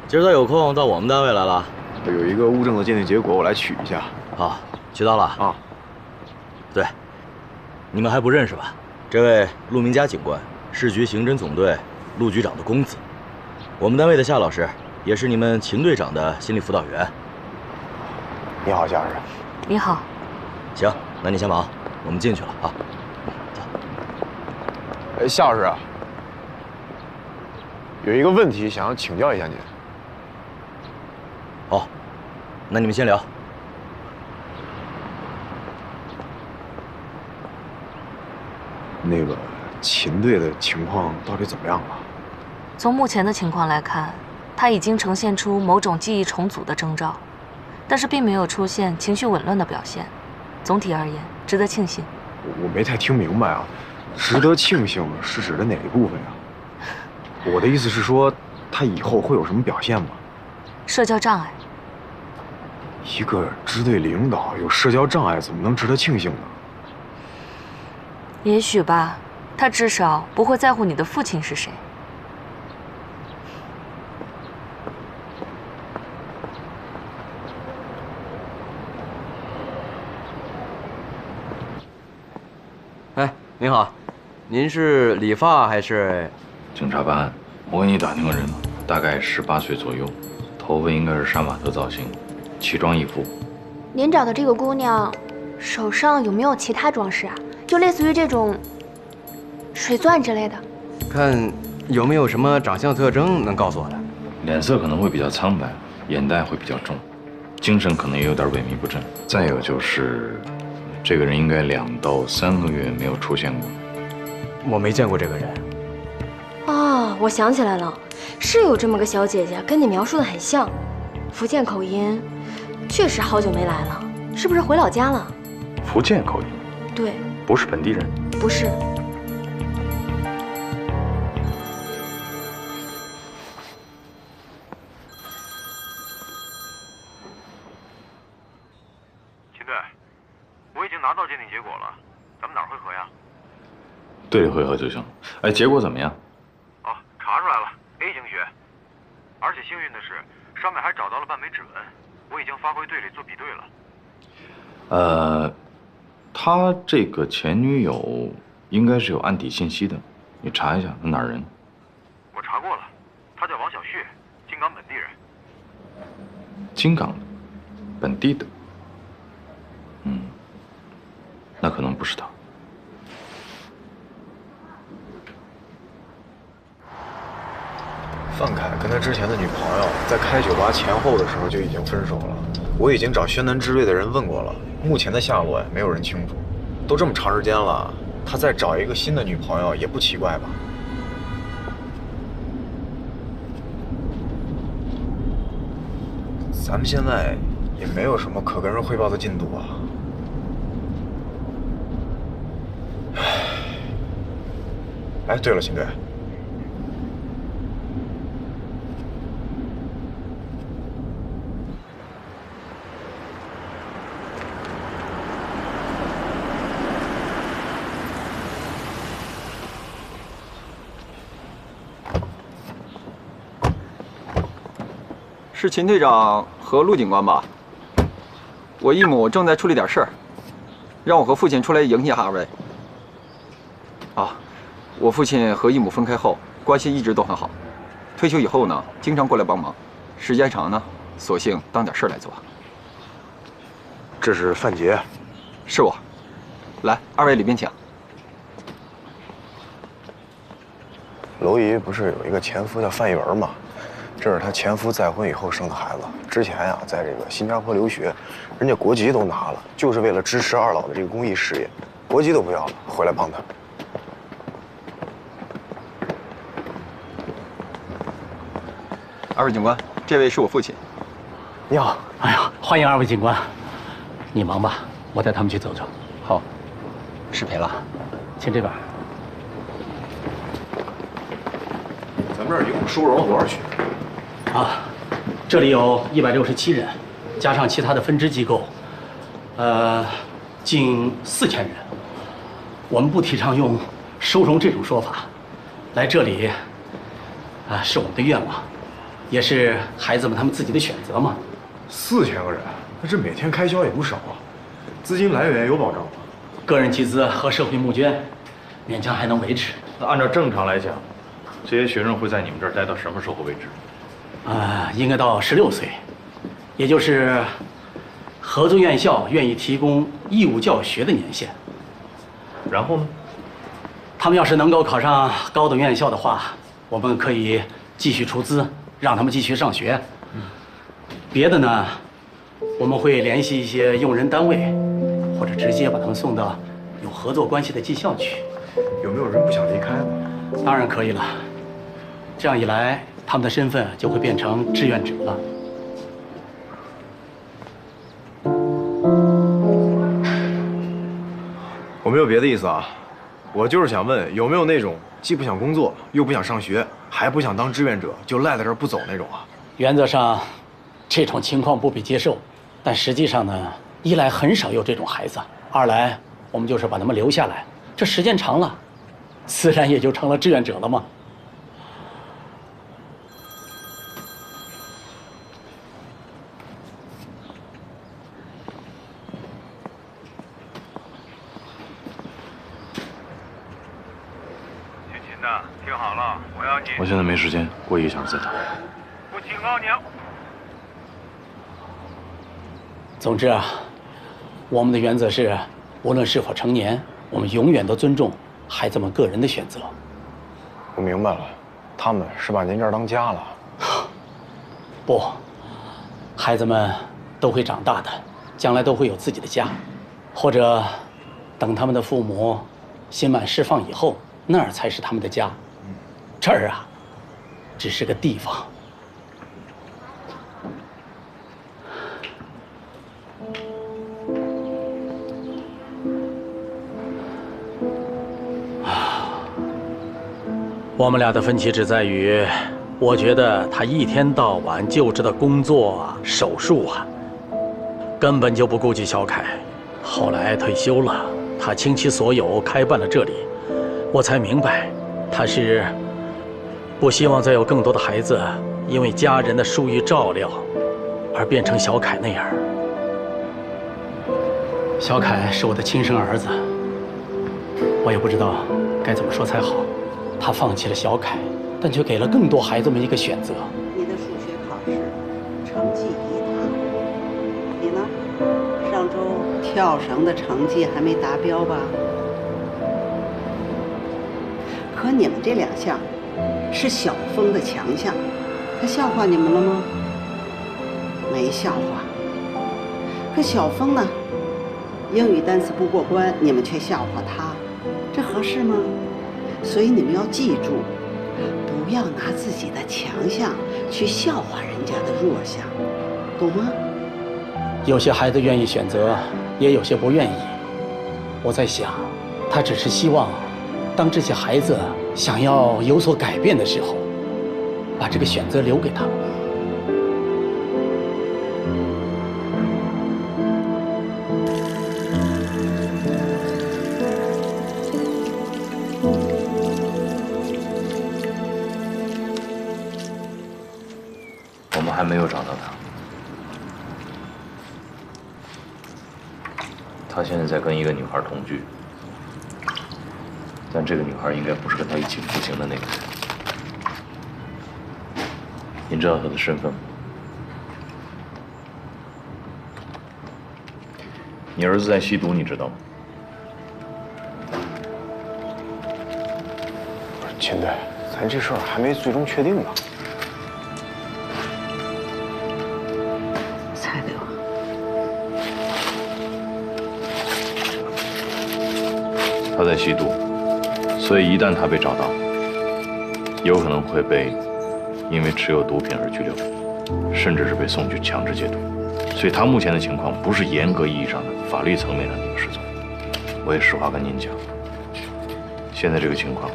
今儿咋有空到我们单位来了？有一个物证的鉴定结果，我来取一下。啊，取到了啊。对，你们还不认识吧？这位陆明佳警官，市局刑侦总队陆局长的公子，我们单位的夏老师，也是你们秦队长的心理辅导员。你好，夏老师。你好。行，那你先忙，我们进去了啊。走。夏老师啊。有一个问题想要请教一下您。好，那你们先聊。那个秦队的情况到底怎么样了？从目前的情况来看，他已经呈现出某种记忆重组的征兆，但是并没有出现情绪紊乱的表现。总体而言，值得庆幸。我没太听明白啊，值得庆幸是指的哪一部分啊？我的意思是说，他以后会有什么表现吗？社交障碍。一个支队领导有社交障碍，怎么能值得庆幸呢？也许吧，他至少不会在乎你的父亲是谁。哎，您好，您是理发还是？警察办案，我给你打听个人，大概18岁左右，头发应该是杀马特造型，奇装异服。您找的这个姑娘，手上有没有其他装饰啊？就类似于这种水钻之类的。看有没有什么长相特征能告诉我的？脸色可能会比较苍白，眼袋会比较重，精神可能也有点萎靡不振。再有就是，这个人应该2到3个月没有出现过。我没见过这个人。哦，我想起来了，是有这么个小姐姐，跟你描述的很像，福建口音，确实好久没来了，是不是回老家了？福建口音？对，不是本地人。不是。秦队，我已经拿到鉴定结果了，咱们哪儿汇合呀？队里汇合就行。哎，结果怎么样？哦，查出来了 ，A 型血，而且幸运的是，上面还找到了半枚指纹，我已经发回队里做比对了。他这个前女友应该是有案底信息的，你查一下他哪儿人？我查过了，他叫王小旭，金港本地人。金港的，本地的。那可能不是他。范凯跟他之前的女朋友在开酒吧前后的时候就已经分手了。我已经找轩南之瑞的人问过了，目前的下落呀没有人清楚。都这么长时间了，他再找一个新的女朋友也不奇怪吧？咱们现在也没有什么可跟人汇报的进度啊。哎，对了，秦队。是秦队长和陆警官吧？我义母正在处理点事儿，让我和父亲出来迎接二位。啊，我父亲和义母分开后，关系一直都很好。退休以后呢，经常过来帮忙，时间长呢，索性当点事儿来做。这是范杰，是我。来，二位里边请。娄姨不是有一个前夫叫范一文吗？这是她前夫再婚以后生的孩子。之前呀，在这个新加坡留学，人家国籍都拿了，就是为了支持二老的这个公益事业，国籍都不要了，回来帮他。二位警官，这位是我父亲。你好，哎呀，欢迎二位警官。你忙吧，我带他们去走走。好，失陪了，请这边。咱们这儿一共收容了多少学生？啊，这里有167人，加上其他的分支机构，近4000人。我们不提倡用收容这种说法，来这里，是我们的愿望，也是孩子们他们自己的选择嘛。4000个人，那这每天开销也不少啊，资金来源有保障吗？个人集资和社会募捐，勉强还能维持。那按照正常来讲，这些学生会在你们这儿待到什么时候为止？应该到16岁，也就是合作院校愿意提供义务教学的年限。然后呢？他们要是能够考上高等院校的话，我们可以继续出资，让他们继续上学。别的呢，我们会联系一些用人单位，或者直接把他们送到有合作关系的技校去。有没有人不想离开的？当然可以了。这样一来，他们的身份就会变成志愿者了。我没有别的意思啊，我就是想问，有没有那种既不想工作，又不想上学，还不想当志愿者，就赖在这儿不走那种啊？原则上，这种情况不被接受，但实际上呢，一来很少有这种孩子，二来我们就是把他们留下来，这时间长了，自然也就成了志愿者了嘛。亲亲的，听好了，我要你。我现在没时间，过1个小时再谈。我警告你。总之啊，我们的原则是，无论是否成年，我们永远都尊重孩子们个人的选择。我明白了，他们是把您这儿当家了。不，孩子们都会长大的，将来都会有自己的家，或者等他们的父母心满释放以后，那儿才是他们的家。这儿啊，只是个地方。我们俩的分歧只在于，我觉得他一天到晚就知道工作啊、手术啊，根本就不顾及小凯。后来退休了，他倾其所有开办了这里，我才明白，他是不希望再有更多的孩子因为家人的疏于照料而变成小凯那样。小凯是我的亲生儿子，我也不知道该怎么说才好。他放弃了小凯，但却给了更多孩子们一个选择。你的数学考试成绩一塌，你呢？上周跳绳的成绩还没达标吧？可你们这2项是小峰的强项，他笑话你们了吗？没笑话。可小峰呢？英语单词不过关，你们却笑话他，这合适吗？所以你们要记住，不要拿自己的强项去笑话人家的弱项，懂吗？有些孩子愿意选择，也有些不愿意。我在想，他只是希望，当这些孩子想要有所改变的时候，把这个选择留给他们。还没有找到他现在在跟一个女孩同居，但这个女孩应该不是跟他一起服刑的那个人。您知道她的身份吗？你儿子在吸毒，你知道吗？不是，秦队，咱这事儿还没最终确定呢。他在吸毒，所以一旦他被找到，有可能会被因为持有毒品而拘留，甚至是被送去强制戒毒。所以他目前的情况不是严格意义上的法律层面上的一个失踪。我也实话跟您讲，现在这个情况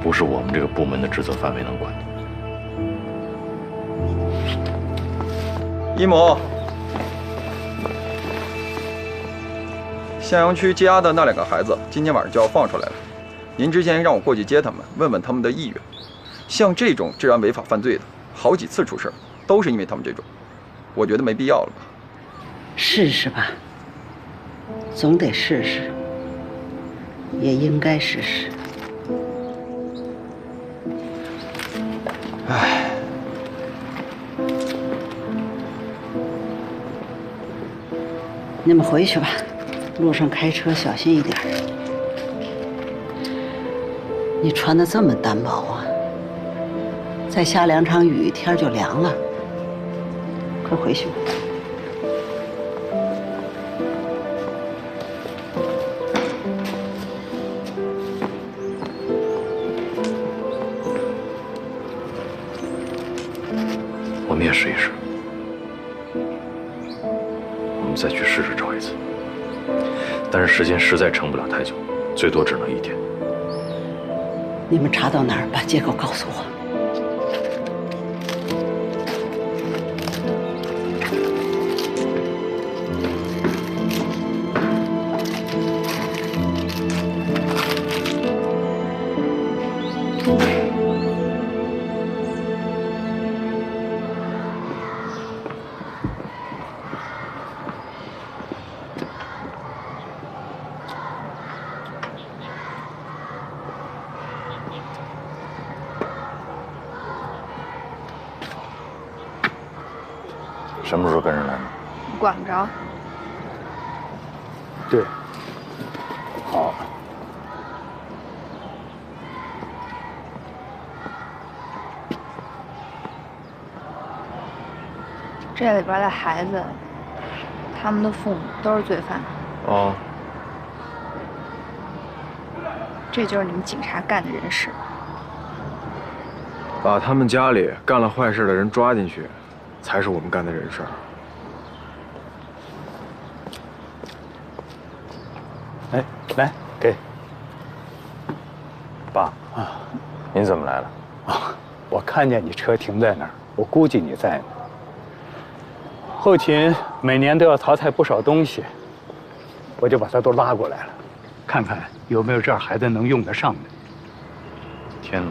不是我们这个部门的职责范围能管的。一某，向阳区羁押的那2个孩子，今天晚上就要放出来了。您之前让我过去接他们，问问他们的意愿。像这种治安违法犯罪的，好几次出事，都是因为他们这种。我觉得没必要了吧？试试吧，总得试试，也应该试试。唉，你们回去吧。路上开车小心一点。你穿的这么单薄啊，再下2场雨，天就凉了。快回去吧。我们也试一试，我们再去试试找一次。但是时间实在撑不了太久，最多只能1天。你们查到哪儿，把结果告诉我。什么时候跟人来的？管不着。对，好。这里边的孩子，他们的父母都是罪犯。哦，这就是你们警察干的人事。把他们家里干了坏事的人抓进去，才是我们干的人事。哎，来给爸啊，您怎么来了？啊，我看见你车停在那儿，我估计你在呢。后勤每年都要淘汰不少东西，我就把它都拉过来了，看看有没有这儿孩子能用得上的。天冷，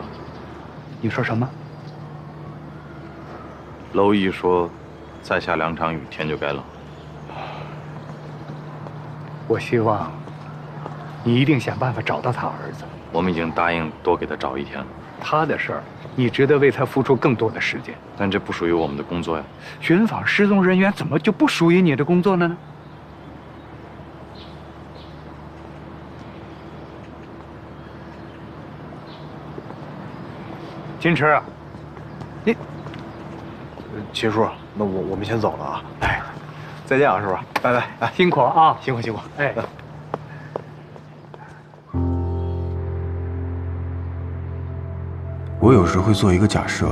你说什么？娄毅说，再下2场雨，天就该冷。我希望你一定想办法找到他儿子。我们已经答应多给他找1天了。他的事儿，你值得为他付出更多的时间。但这不属于我们的工作呀。寻访失踪人员怎么就不属于你的工作了呢？金池啊，你，秦叔，那我们先走了啊。哎，再见啊，师傅，拜拜。哎，辛苦啊，辛苦辛苦。哎。我有时会做一个假设，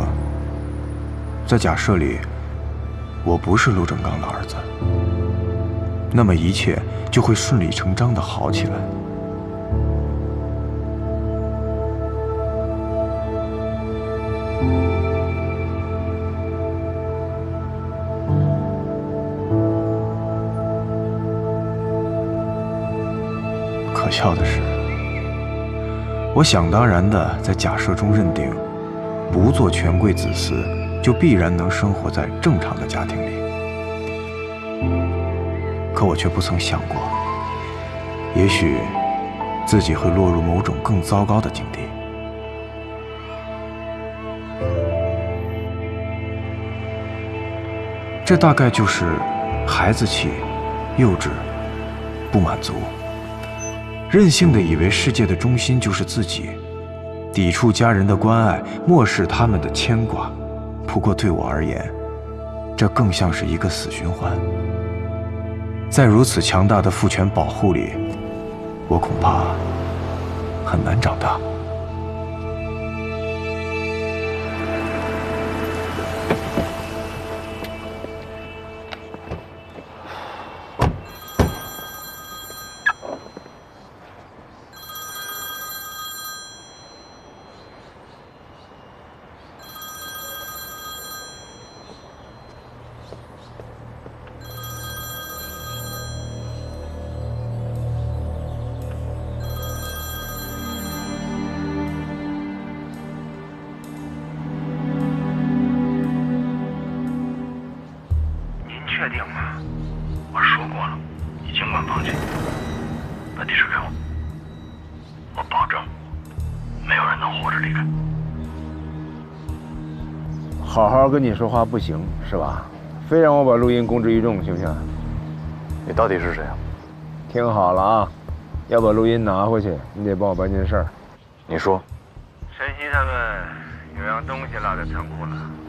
在假设里，我不是陆正刚的儿子，那么一切就会顺理成章地好起来。可笑的是，我想当然地在假设中认定，不做权贵子嗣，就必然能生活在正常的家庭里。可我却不曾想过，也许自己会落入某种更糟糕的境地。这大概就是孩子气、幼稚、不满足。任性的以为世界的中心就是自己，抵触家人的关爱，漠视他们的牵挂。不过对我而言，这更像是一个死循环。在如此强大的父权保护里，我恐怕很难长大。确定吗？我说过了，你尽管放弃，把地址给我，我保证没有人能活着离开。好好跟你说话不行是吧？非让我把录音公之于众，行不行？你到底是谁啊？听好了啊，要把录音拿回去，你得帮我办件事儿。你说。晨曦他们有样东西落在仓库了，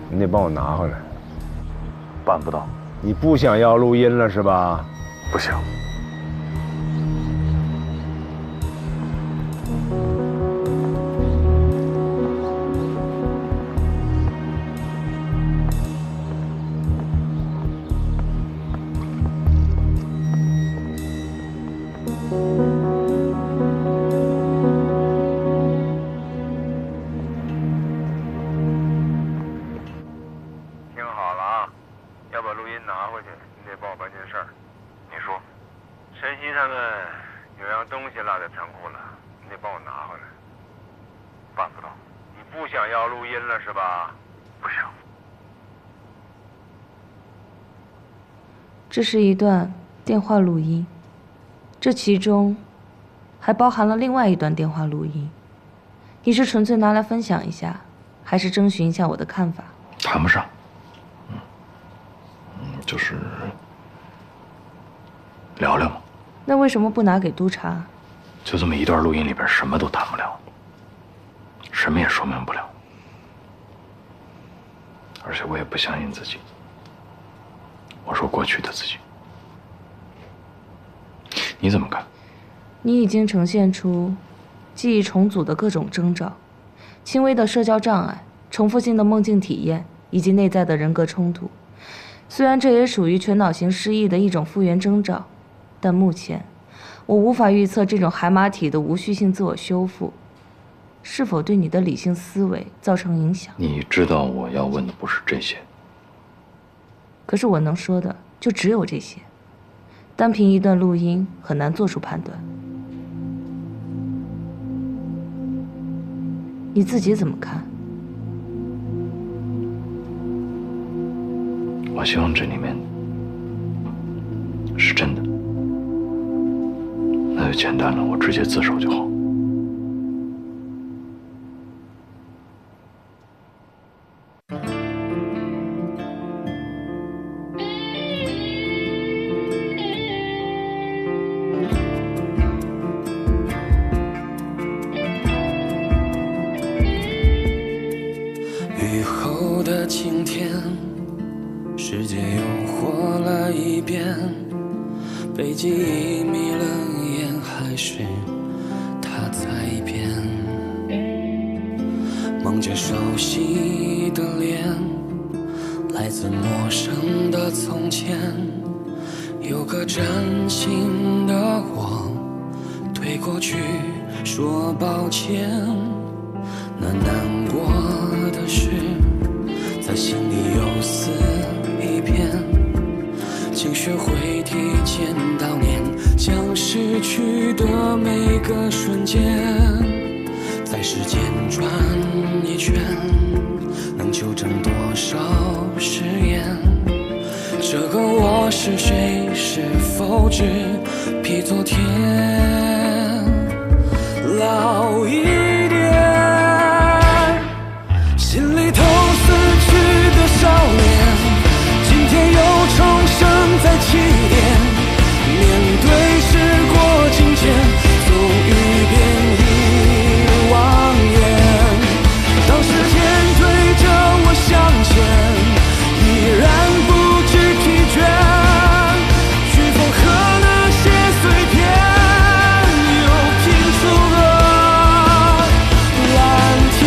你得帮我拿回来。办不到。你不想要录音了是吧？不想。这是一段电话录音，这其中还包含了另外一段电话录音。你是纯粹拿来分享一下，还是征询一下我的看法？谈不上。就是聊聊嘛。那为什么不拿给督察？就这么一段录音里边，什么都谈不了，什么也说明不了。而且我也不相信自己。我说过去的自己。你怎么看？你已经呈现出记忆重组的各种征兆，轻微的社交障碍、重复性的梦境体验以及内在的人格冲突。虽然这也属于全脑型失忆的一种复原征兆，但目前我无法预测这种海马体的无序性自我修复是否对你的理性思维造成影响。你知道我要问的不是这些，可是我能说的就只有这些，单凭一段录音很难做出判断。你自己怎么看？我希望这里面是真的，那就简单了，我直接自首就好。雨后的晴天，世界又活了一遍，被记忆迷了眼，还是他在变。梦见熟悉的脸，来自陌生的从前，有个崭新的我，推过去说抱歉。那难过的事在心里又撕一遍，请学会提前悼念将失去的每个瞬间，在世间转一圈，能纠正多少誓言？这个我是谁？是否只比昨天老一点？心里头死去的少年，今天又重生在起点。面对时过境迁，总一遍一望眼。当时间推着我向前，依然不知疲倦。飓风和那些碎片，又拼出了蓝天。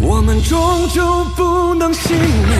我们终究不能幸免，